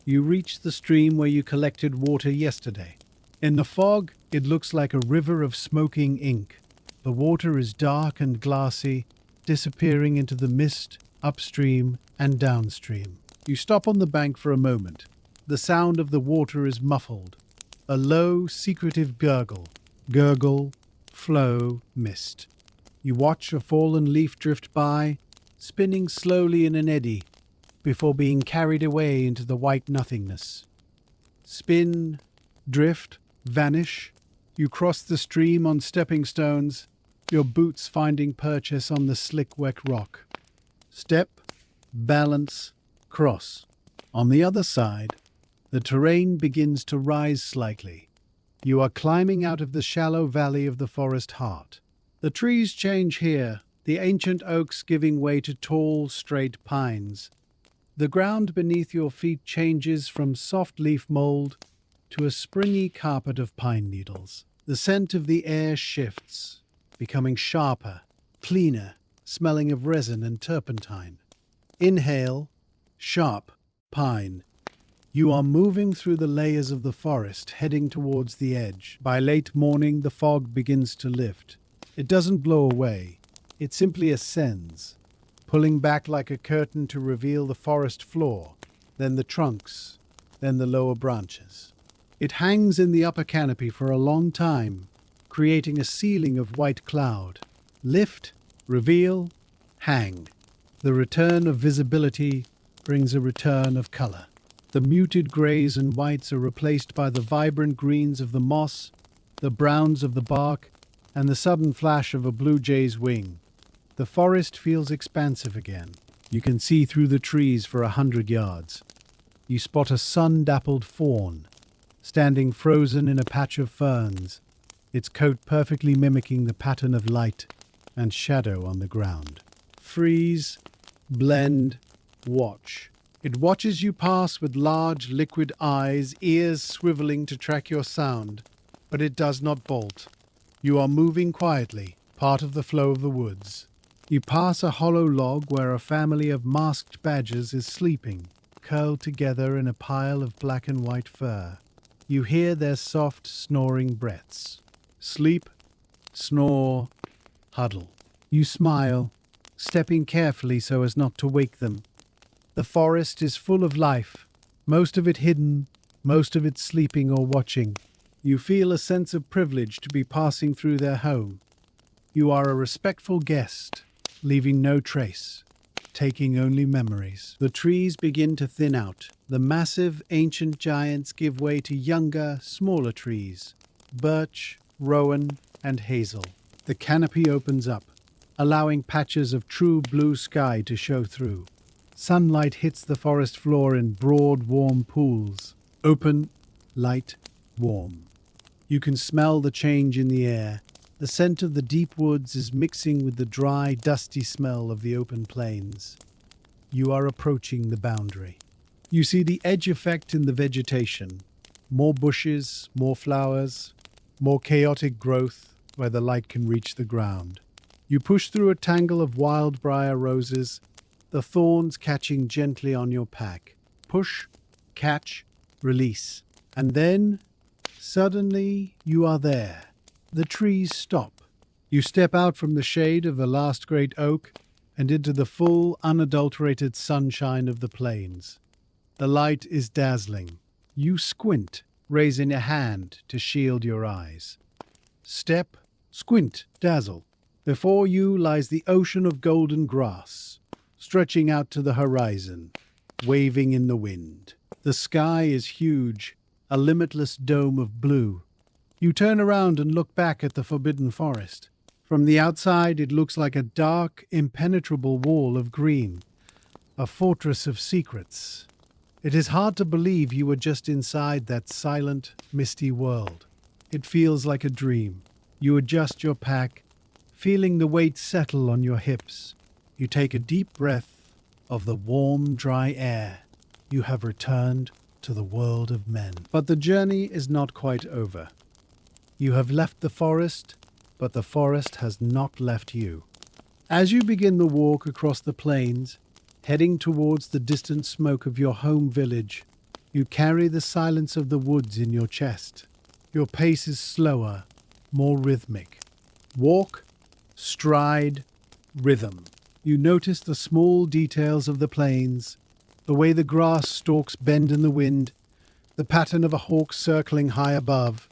You reach the stream where you collected water yesterday. In the fog, it looks like a river of smoking ink. The water is dark and glassy, disappearing into the mist upstream and downstream. You stop on the bank for a moment. The sound of the water is muffled. A low, secretive gurgle. Gurgle, flow, mist. You watch a fallen leaf drift by, spinning slowly in an eddy, before being carried away into the white nothingness. Spin, drift, vanish. You cross the stream on stepping stones, your boots finding purchase on the slick, wet rock. Step, balance, cross. On the other side, the terrain begins to rise slightly. You are climbing out of the shallow valley of the forest heart. The trees change here, the ancient oaks giving way to tall, straight pines. The ground beneath your feet changes from soft leaf mold to a springy carpet of pine needles. The scent of the air shifts, becoming sharper, cleaner, smelling of resin and turpentine. Inhale, sharp, pine. You are moving through the layers of the forest, heading towards the edge. By late morning, the fog begins to lift. It doesn't blow away. It simply ascends, pulling back like a curtain to reveal the forest floor, then the trunks, then the lower branches. It hangs in the upper canopy for a long time, creating a ceiling of white cloud. Lift, reveal, hang. The return of visibility brings a return of color. The muted grays and whites are replaced by the vibrant greens of the moss, the browns of the bark, and the sudden flash of a blue jay's wing. The forest feels expansive again. You can see through the trees for 100 yards. You spot a sun-dappled fawn, standing frozen in a patch of ferns, its coat perfectly mimicking the pattern of light and shadow on the ground. Freeze, blend, watch. It watches you pass with large, liquid eyes, ears swiveling to track your sound, but it does not bolt. You are moving quietly, part of the flow of the woods. You pass a hollow log where a family of masked badgers is sleeping, curled together in a pile of black and white fur. You hear their soft, snoring breaths. Sleep, snore, huddle. You smile, stepping carefully so as not to wake them. The forest is full of life, most of it hidden, most of it sleeping or watching. You feel a sense of privilege to be passing through their home. You are a respectful guest, leaving no trace, taking only memories. The trees begin to thin out. The massive, ancient giants give way to younger, smaller trees, birch, rowan, and hazel. The canopy opens up, allowing patches of true blue sky to show through. Sunlight hits the forest floor in broad, warm pools. Open, light, warm. You can smell the change in the air. The scent of the deep woods is mixing with the dry, dusty smell of the open plains. You are approaching the boundary. You see the edge effect in the vegetation. More bushes, more flowers, more chaotic growth where the light can reach the ground. You push through a tangle of wild briar roses, the thorns catching gently on your pack. Push, catch, release. And then, suddenly, you are there. The trees stop. You step out from the shade of the last great oak and into the full, unadulterated sunshine of the plains. The light is dazzling. You squint, raising a hand to shield your eyes. Step, squint, dazzle. Before you lies the ocean of golden grass, stretching out to the horizon, waving in the wind. The sky is huge, a limitless dome of blue. You turn around and look back at the forbidden forest. From the outside, it looks like a dark, impenetrable wall of green, a fortress of secrets. It is hard to believe you were just inside that silent, misty world. It feels like a dream. You adjust your pack, feeling the weight settle on your hips. You take a deep breath of the warm, dry air. You have returned to the world of men. But the journey is not quite over. You have left the forest, but the forest has not left you. As you begin the walk across the plains, heading towards the distant smoke of your home village, you carry the silence of the woods in your chest. Your pace is slower, more rhythmic. Walk, stride, rhythm. You notice the small details of the plains, the way the grass stalks bend in the wind, the pattern of a hawk circling high above,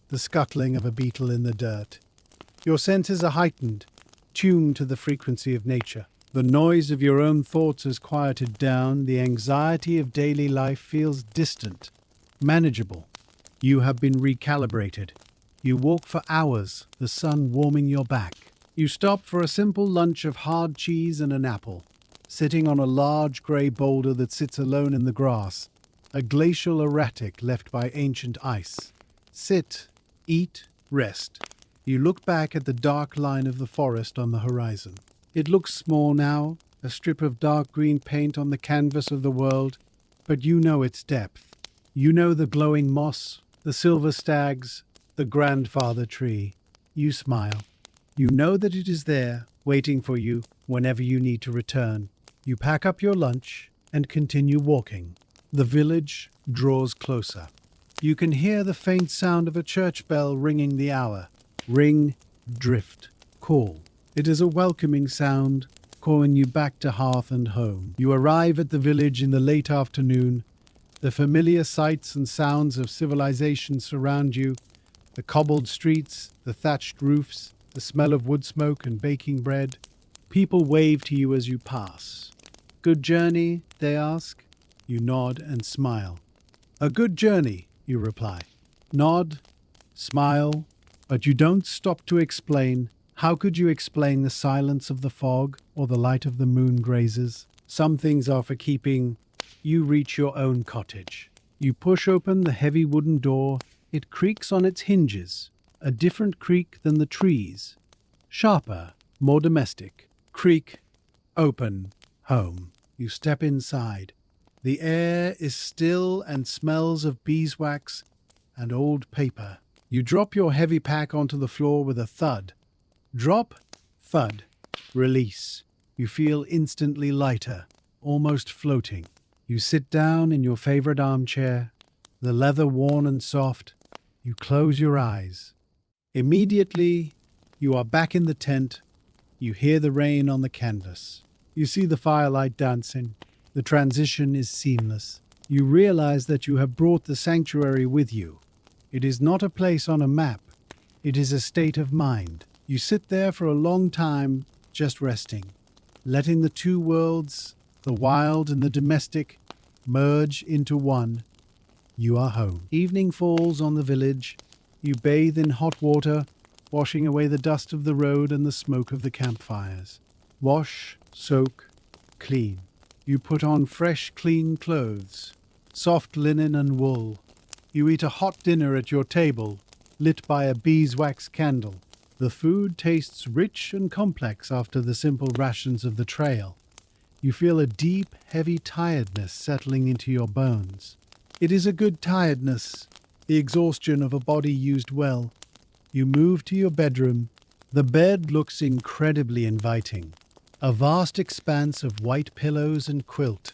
the scuttling of a beetle in the dirt. Your senses are heightened, tuned to the frequency of nature. The noise of your own thoughts has quieted down, the anxiety of daily life feels distant, manageable. You have been recalibrated. You walk for hours, the sun warming your back. You stop for a simple lunch of hard cheese and an apple, sitting on a large grey boulder that sits alone in the grass, a glacial erratic left by ancient ice. Sit, eat, rest. You look back at the dark line of the forest on the horizon. It looks small now, a strip of dark green paint on the canvas of the world, but you know its depth. You know the glowing moss, the silver stags, the grandfather tree. You smile. You know that it is there, waiting for you whenever you need to return. You pack up your lunch and continue walking. The village draws closer. You can hear the faint sound of a church bell ringing the hour. Ring, drift, call. It is a welcoming sound, calling you back to hearth and home. You arrive at the village in the late afternoon. The familiar sights and sounds of civilization surround you. The cobbled streets, the thatched roofs, the smell of wood smoke and baking bread. People wave to you as you pass. Good journey, they ask. You nod and smile. A good journey, you reply. Nod, smile, but you don't stop to explain. How could you explain the silence of the fog or the light of the Moon-Grazers? Some things are for keeping. You reach your own cottage. You push open the heavy wooden door. It creaks on its hinges, a different creak than the trees. Sharper, more domestic. Creak, open, home. You step inside. The air is still and smells of beeswax and old paper. You drop your heavy pack onto the floor with a thud. Drop, thud, release. You feel instantly lighter, almost floating. You sit down in your favorite armchair, the leather worn and soft. You close your eyes. Immediately, you are back in the tent. You hear the rain on the canvas. You see the firelight dancing. The transition is seamless. You realize that you have brought the sanctuary with you. It is not a place on a map. It is a state of mind. You sit there for a long time, just resting, letting the two worlds, the wild and the domestic, merge into one. You are home. Evening falls on the village. You bathe in hot water, washing away the dust of the road and the smoke of the campfires. Wash, soak, clean. You put on fresh, clean clothes, soft linen and wool. You eat a hot dinner at your table, lit by a beeswax candle. The food tastes rich and complex after the simple rations of the trail. You feel a deep, heavy tiredness settling into your bones. It is a good tiredness, the exhaustion of a body used well. You move to your bedroom. The bed looks incredibly inviting. A vast expanse of white pillows and quilt.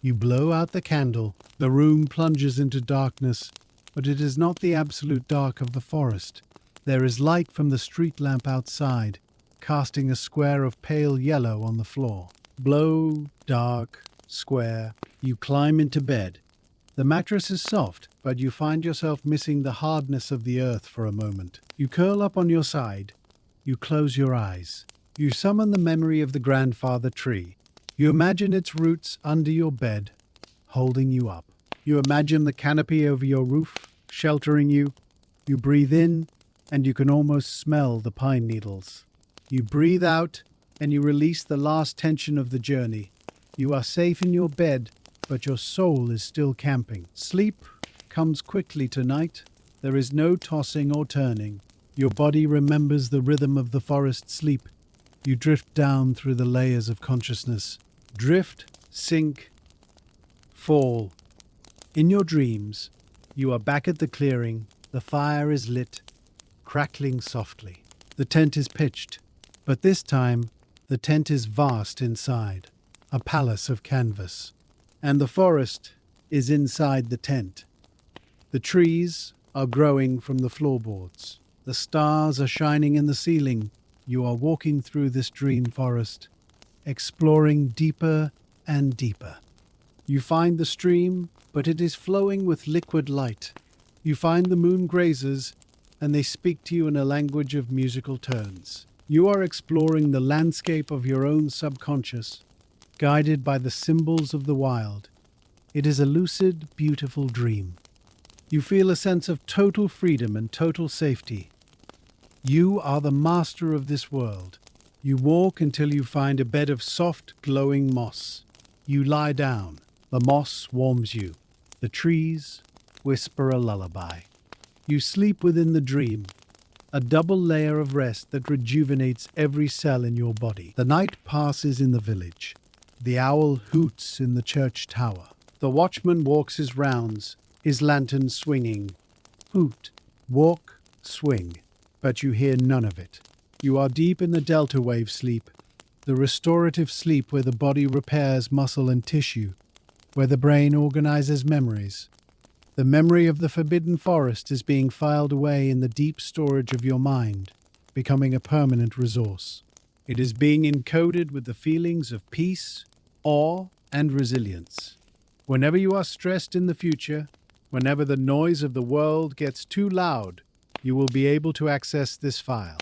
You blow out the candle. The room plunges into darkness, but it is not the absolute dark of the forest. There is light from the street lamp outside, casting a square of pale yellow on the floor. Blow, dark, square. You climb into bed. The mattress is soft, but you find yourself missing the hardness of the earth for a moment. You curl up on your side. You close your eyes. You summon the memory of the grandfather tree. You imagine its roots under your bed, holding you up. You imagine the canopy over your roof, sheltering you. You breathe in, and you can almost smell the pine needles. You breathe out, and you release the last tension of the journey. You are safe in your bed, but your soul is still camping. Sleep comes quickly tonight. There is no tossing or turning. Your body remembers the rhythm of the forest sleep. You drift down through the layers of consciousness. Drift, sink, fall. In your dreams, you are back at the clearing. The fire is lit, crackling softly. The tent is pitched, but this time the tent is vast inside, a palace of canvas. And the forest is inside the tent. The trees are growing from the floorboards. The stars are shining in the ceiling. You are walking through this dream forest, exploring deeper and deeper. You find the stream, but it is flowing with liquid light. You find the Moon-Grazers, and they speak to you in a language of musical tones. You are exploring the landscape of your own subconscious, guided by the symbols of the wild. It is a lucid, beautiful dream. You feel a sense of total freedom and total safety. You are the master of this world. You walk until you find a bed of soft, glowing moss. You lie down. The moss warms you. The trees whisper a lullaby. You sleep within the dream, a double layer of rest that rejuvenates every cell in your body. The night passes in the village. The owl hoots in the church tower. The watchman walks his rounds, his lantern swinging. Hoot, walk, swing. But you hear none of it. You are deep in the delta wave sleep, the restorative sleep where the body repairs muscle and tissue, where the brain organizes memories. The memory of the forbidden forest is being filed away in the deep storage of your mind, becoming a permanent resource. It is being encoded with the feelings of peace, awe, and resilience. Whenever you are stressed in the future, whenever the noise of the world gets too loud, you will be able to access this file.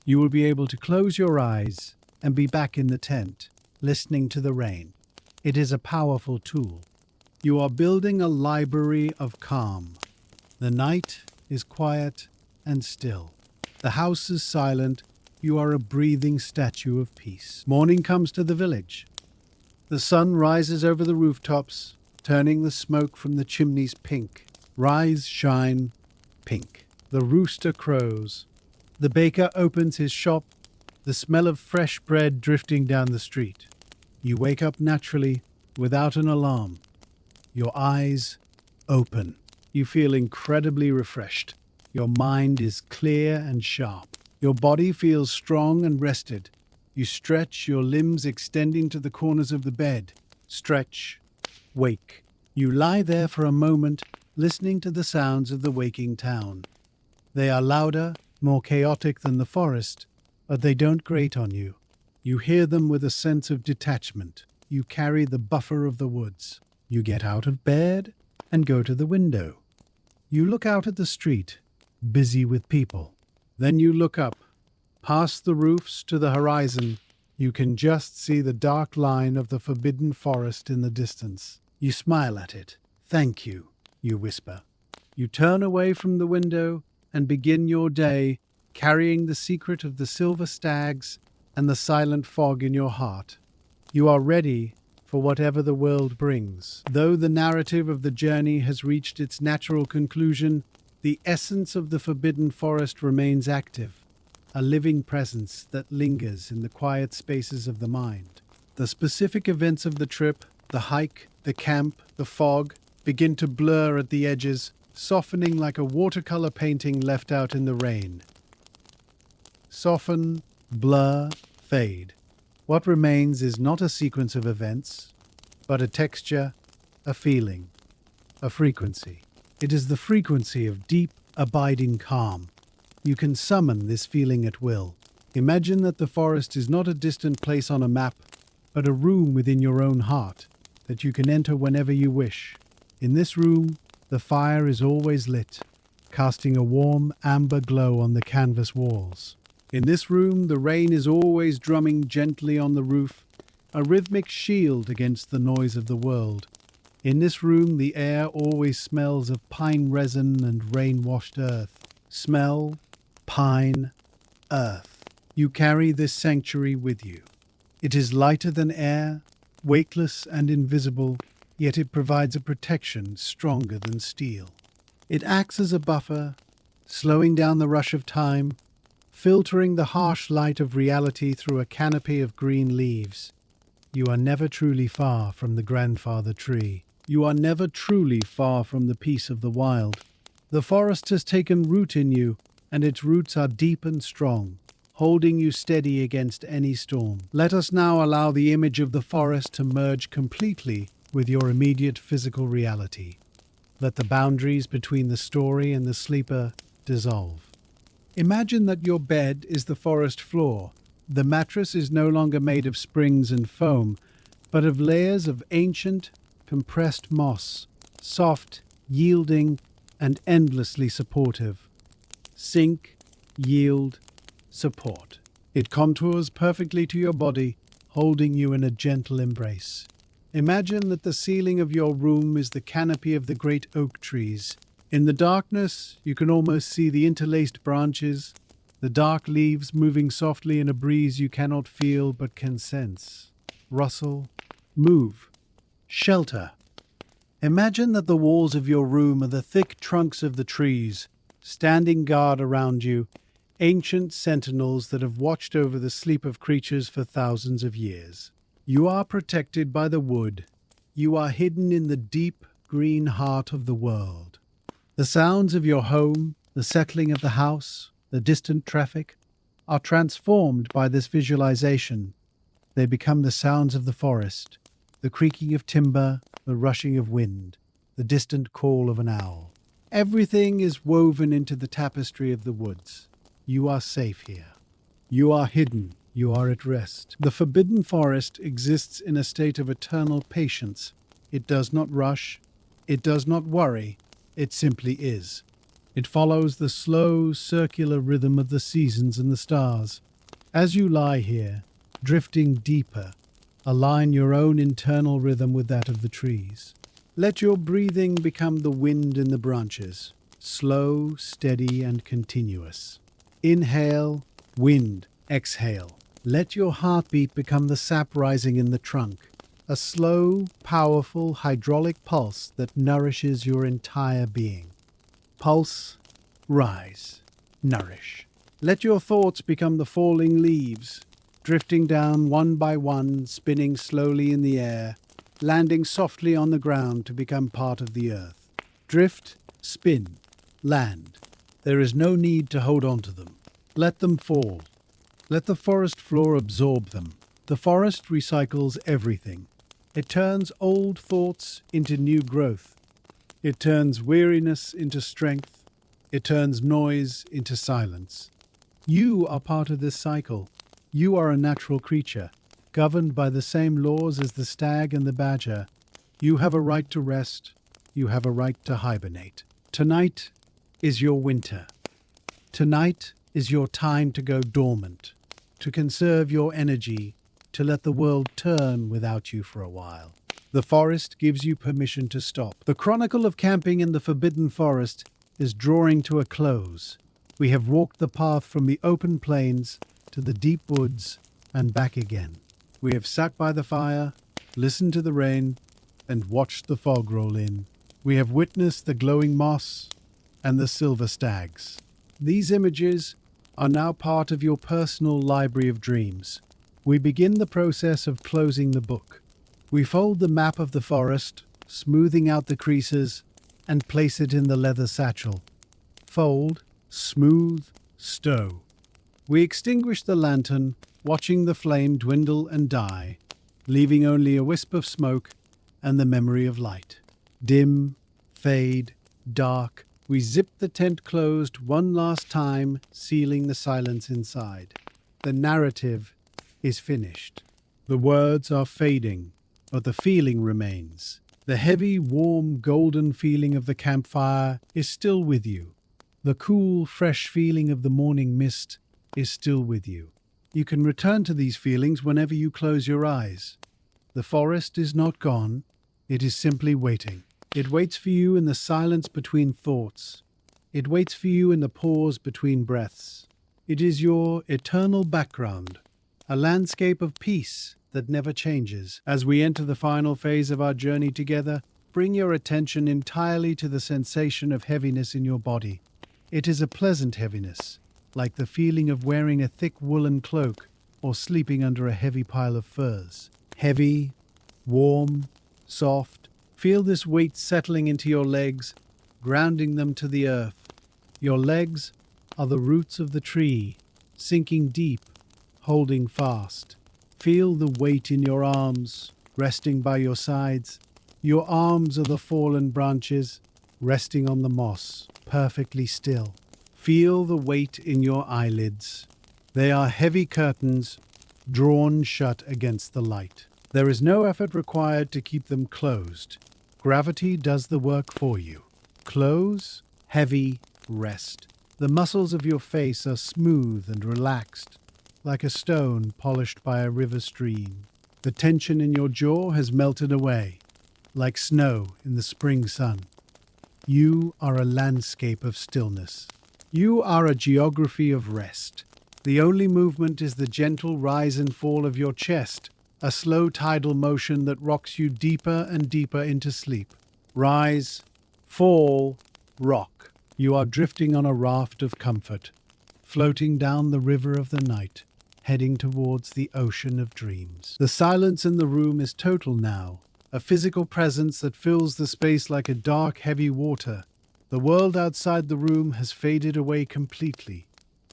You will be able to close your eyes and be back in the tent, listening to the rain. It is a powerful tool. You are building a library of calm. The night is quiet and still. The house is silent. You are a breathing statue of peace. Morning comes to the village. The sun rises over the rooftops, turning the smoke from the chimneys pink. Rise, shine, pink. The rooster crows. The baker opens his shop, the smell of fresh bread drifting down the street. You wake up naturally, without an alarm. Your eyes open. You feel incredibly refreshed. Your mind is clear and sharp. Your body feels strong and rested. You stretch, your limbs extending to the corners of the bed. Stretch, wake. You lie there for a moment, listening to the sounds of the waking town. They are louder, more chaotic than the forest, but they don't grate on you. You hear them with a sense of detachment. You carry the buffer of the woods. You get out of bed and go to the window. You look out at the street, busy with people. Then you look up. Past the roofs to the horizon, you can just see the dark line of the forbidden forest in the distance. You smile at it. Thank you, you whisper. You turn away from the window and begin your day carrying the secret of the silver stags and the silent fog in your heart. You are ready for whatever the world brings. Though the narrative of the journey has reached its natural conclusion, the essence of the forbidden forest remains active, a living presence that lingers in the quiet spaces of the mind. The specific events of the trip, the hike, the camp, the fog, begin to blur at the edges, softening like a watercolor painting left out in the rain. Soften, blur, fade. What remains is not a sequence of events, but a texture, a feeling, a frequency. It is the frequency of deep, abiding calm. You can summon this feeling at will. Imagine that the forest is not a distant place on a map, but a room within your own heart that you can enter whenever you wish. In this room, the fire is always lit, casting a warm amber glow on the canvas walls. In this room, the rain is always drumming gently on the roof, a rhythmic shield against the noise of the world. In this room, the air always smells of pine resin and rain-washed earth. Smell, pine, earth. You carry this sanctuary with you. It is lighter than air, weightless and invisible, yet it provides a protection stronger than steel. It acts as a buffer, slowing down the rush of time, filtering the harsh light of reality through a canopy of green leaves. You are never truly far from the grandfather tree. You are never truly far from the peace of the wild. The forest has taken root in you, and its roots are deep and strong, holding you steady against any storm. Let us now allow the image of the forest to merge completely with your immediate physical reality. Let the boundaries between the story and the sleeper dissolve. Imagine that your bed is the forest floor. The mattress is no longer made of springs and foam, but of layers of ancient, compressed moss, soft, yielding, and endlessly supportive. Sink, yield, support. It contours perfectly to your body, holding you in a gentle embrace. Imagine that the ceiling of your room is the canopy of the great oak trees. In the darkness, you can almost see the interlaced branches, the dark leaves moving softly in a breeze you cannot feel but can sense. Rustle, move, shelter. Imagine that the walls of your room are the thick trunks of the trees, standing guard around you, ancient sentinels that have watched over the sleep of creatures for thousands of years. You are protected by the wood. You are hidden in the deep, green heart of the world. The sounds of your home, the settling of the house, the distant traffic, are transformed by this visualization. They become the sounds of the forest, the creaking of timber, the rushing of wind, the distant call of an owl. Everything is woven into the tapestry of the woods. You are safe here. You are hidden. You are at rest. The forbidden forest exists in a state of eternal patience. It does not rush. It does not worry. It simply is. It follows the slow, circular rhythm of the seasons and the stars. As you lie here, drifting deeper, align your own internal rhythm with that of the trees. Let your breathing become the wind in the branches, slow, steady, and continuous. Inhale, wind, exhale. Let your heartbeat become the sap rising in the trunk, a slow, powerful hydraulic pulse that nourishes your entire being. Pulse, rise, nourish. Let your thoughts become the falling leaves, drifting down one by one, spinning slowly in the air, landing softly on the ground to become part of the earth. Drift, spin, land. There is no need to hold on to them. Let them fall. Let the forest floor absorb them. The forest recycles everything. It turns old thoughts into new growth. It turns weariness into strength. It turns noise into silence. You are part of this cycle. You are a natural creature, governed by the same laws as the stag and the badger. You have a right to rest. You have a right to hibernate. Tonight is your winter. Tonight is your time to go dormant, to conserve your energy, to let the world turn without you for a while. The forest gives you permission to stop. The chronicle of camping in the forbidden forest is drawing to a close. We have walked the path from the open plains to the deep woods and back again. We have sat by the fire, listened to the rain, and watched the fog roll in. We have witnessed the glowing moss and the silver stags. These images are now part of your personal library of dreams. We begin the process of closing the book. We fold the map of the forest, smoothing out the creases, and place it in the leather satchel. Fold, smooth, stow. We extinguish the lantern, watching the flame dwindle and die, leaving only a wisp of smoke and the memory of light. Dim, fade, dark, we zip the tent closed one last time, sealing the silence inside. The narrative is finished. The words are fading, but the feeling remains. The heavy, warm, golden feeling of the campfire is still with you. The cool, fresh feeling of the morning mist is still with you. You can return to these feelings whenever you close your eyes. The forest is not gone. It is simply waiting. It waits for you in the silence between thoughts. It waits for you in the pause between breaths. It is your eternal background, a landscape of peace that never changes. As we enter the final phase of our journey together, bring your attention entirely to the sensation of heaviness in your body. It is a pleasant heaviness, like the feeling of wearing a thick woolen cloak or sleeping under a heavy pile of furs. Heavy, warm, soft. Feel this weight settling into your legs, grounding them to the earth. Your legs are the roots of the tree, sinking deep, holding fast. Feel the weight in your arms, resting by your sides. Your arms are the fallen branches, resting on the moss, perfectly still. Feel the weight in your eyelids. They are heavy curtains, drawn shut against the light. There is no effort required to keep them closed. Gravity does the work for you. Close, heavy, rest. The muscles of your face are smooth and relaxed, like a stone polished by a river stream. The tension in your jaw has melted away, like snow in the spring sun. You are a landscape of stillness. You are a geography of rest. The only movement is the gentle rise and fall of your chest, a slow tidal motion that rocks you deeper and deeper into sleep. Rise, fall, rock. You are drifting on a raft of comfort, floating down the river of the night, heading towards the ocean of dreams. The silence in the room is total now, a physical presence that fills the space like a dark, heavy water. The world outside the room has faded away completely,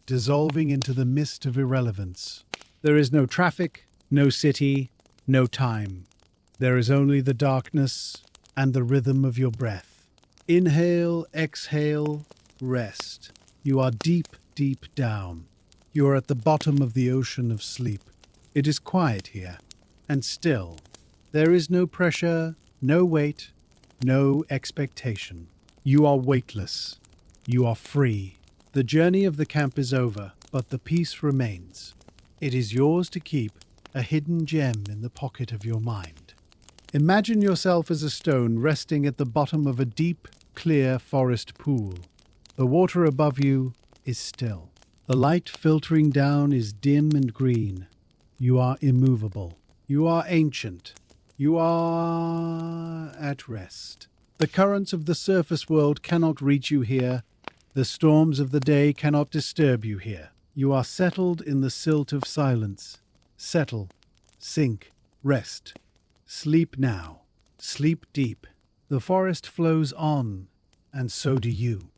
dissolving into the mist of irrelevance. There is no traffic, no city, no time. There is only the darkness and the rhythm of your breath. Inhale, exhale, rest. You are deep, deep down. You are at the bottom of the ocean of sleep. It is quiet here, and still. There is no pressure, no weight, no expectation. You are weightless. You are free. The journey of the camp is over, but the peace remains. It is yours to keep, a hidden gem in the pocket of your mind. Imagine yourself as a stone resting at the bottom of a deep, clear forest pool. The water above you is still. The light filtering down is dim and green. You are immovable. You are ancient. You are at rest. The currents of the surface world cannot reach you here. The storms of the day cannot disturb you here. You are settled in the silt of silence. Settle, sink, rest. Sleep now. Sleep deep. The forest flows on, and so do you.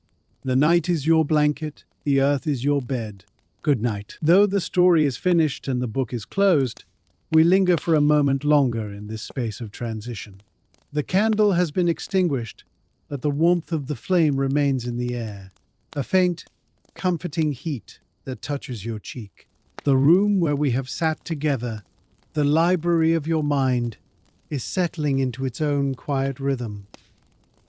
The night is your blanket, the earth is your bed. Good night. Though the story is finished and the book is closed, we linger for a moment longer in this space of transition. The candle has been extinguished, but the warmth of the flame remains in the air, a faint, comforting heat that touches your cheek. The room where we have sat together, the library of your mind, is settling into its own quiet rhythm.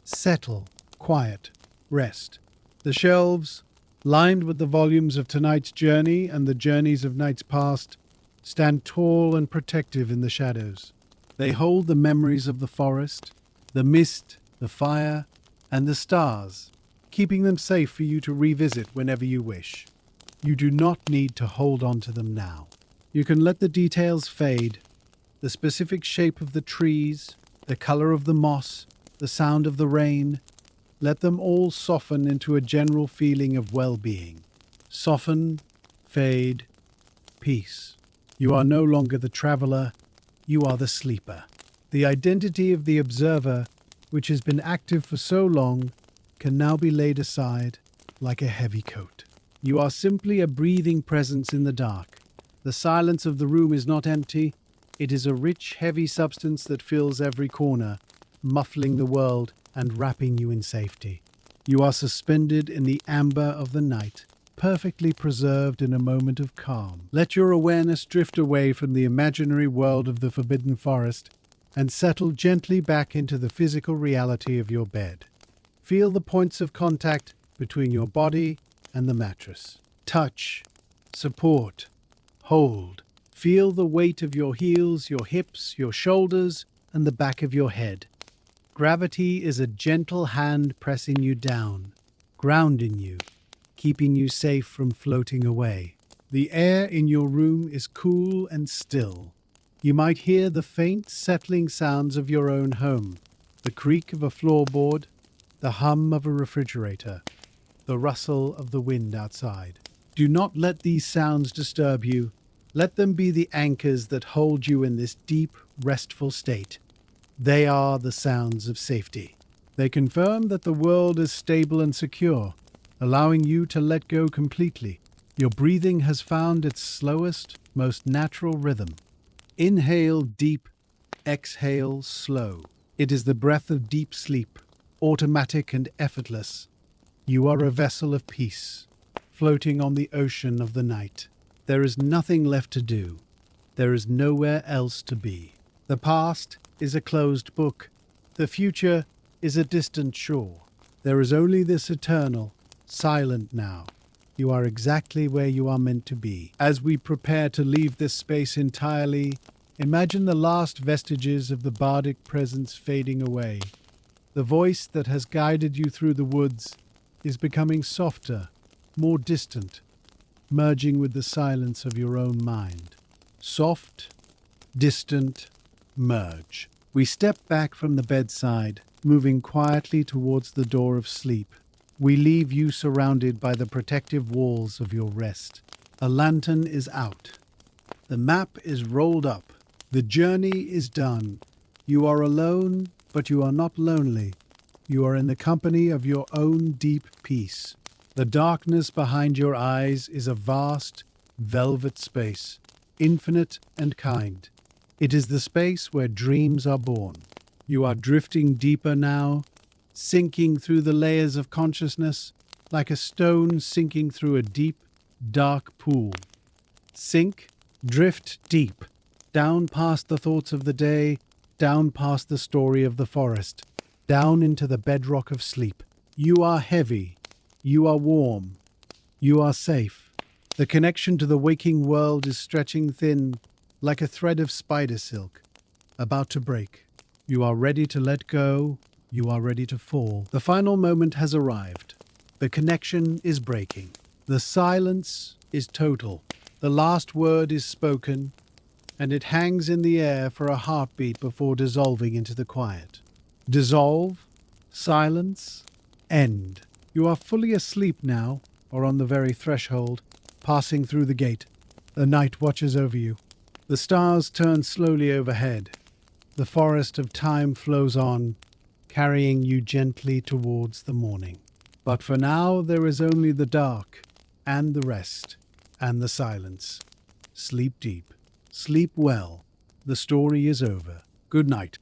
Settle, quiet, rest. The shelves, lined with the volumes of tonight's journey and the journeys of nights past, stand tall and protective in the shadows. They hold the memories of the forest, the mist, the fire, and the stars, keeping them safe for you to revisit whenever you wish. You do not need to hold on to them now. You can let the details fade, the specific shape of the trees, the color of the moss, the sound of the rain. Let them all soften into a general feeling of well-being. Soften, fade, peace. You are no longer the traveler, you are the sleeper. The identity of the observer, which has been active for so long, can now be laid aside like a heavy coat. You are simply a breathing presence in the dark. The silence of the room is not empty. It is a rich, heavy substance that fills every corner, muffling the world and wrapping you in safety. You are suspended in the amber of the night, perfectly preserved in a moment of calm. Let your awareness drift away from the imaginary world of the forbidden forest and settle gently back into the physical reality of your bed. Feel the points of contact between your body and the mattress. Touch, support, hold. Feel the weight of your heels, your hips, your shoulders, and the back of your head. Gravity is a gentle hand pressing you down, grounding you, keeping you safe from floating away. The air in your room is cool and still. You might hear the faint, settling sounds of your own home, the creak of a floorboard, the hum of a refrigerator, the rustle of the wind outside. Do not let these sounds disturb you. Let them be the anchors that hold you in this deep, restful state. They are the sounds of safety. They confirm that the world is stable and secure, allowing you to let go completely. Your breathing has found its slowest, most natural rhythm. Inhale deep, exhale slow. It is the breath of deep sleep, automatic and effortless. You are a vessel of peace, floating on the ocean of the night. There is nothing left to do. There is nowhere else to be. The past is a closed book. The future is a distant shore. There is only this eternal, silent now. You are exactly where you are meant to be. As we prepare to leave this space entirely, imagine the last vestiges of the bardic presence fading away. The voice that has guided you through the woods is becoming softer, more distant, merging with the silence of your own mind. Soft, distant, merge. We step back from the bedside, moving quietly towards the door of sleep. We leave you surrounded by the protective walls of your rest. A lantern is out. The map is rolled up. The journey is done. You are alone, but you are not lonely. You are in the company of your own deep peace. The darkness behind your eyes is a vast, velvet space, infinite and kind. It is the space where dreams are born. You are drifting deeper now, sinking through the layers of consciousness, like a stone sinking through a deep, dark pool. Sink, drift deep, down past the thoughts of the day, down past the story of the forest, down into the bedrock of sleep. You are heavy. You are warm. You are safe. The connection to the waking world is stretching thin, like a thread of spider silk, about to break. You are ready to let go. You are ready to fall. The final moment has arrived. The connection is breaking. The silence is total. The last word is spoken, and it hangs in the air for a heartbeat before dissolving into the quiet. Dissolve, silence, end. You are fully asleep now, or on the very threshold, passing through the gate. The night watches over you. The stars turn slowly overhead. The forest of time flows on, carrying you gently towards the morning. But for now there is only the dark, and the rest, and the silence. Sleep deep. Sleep well. The story is over. Good night.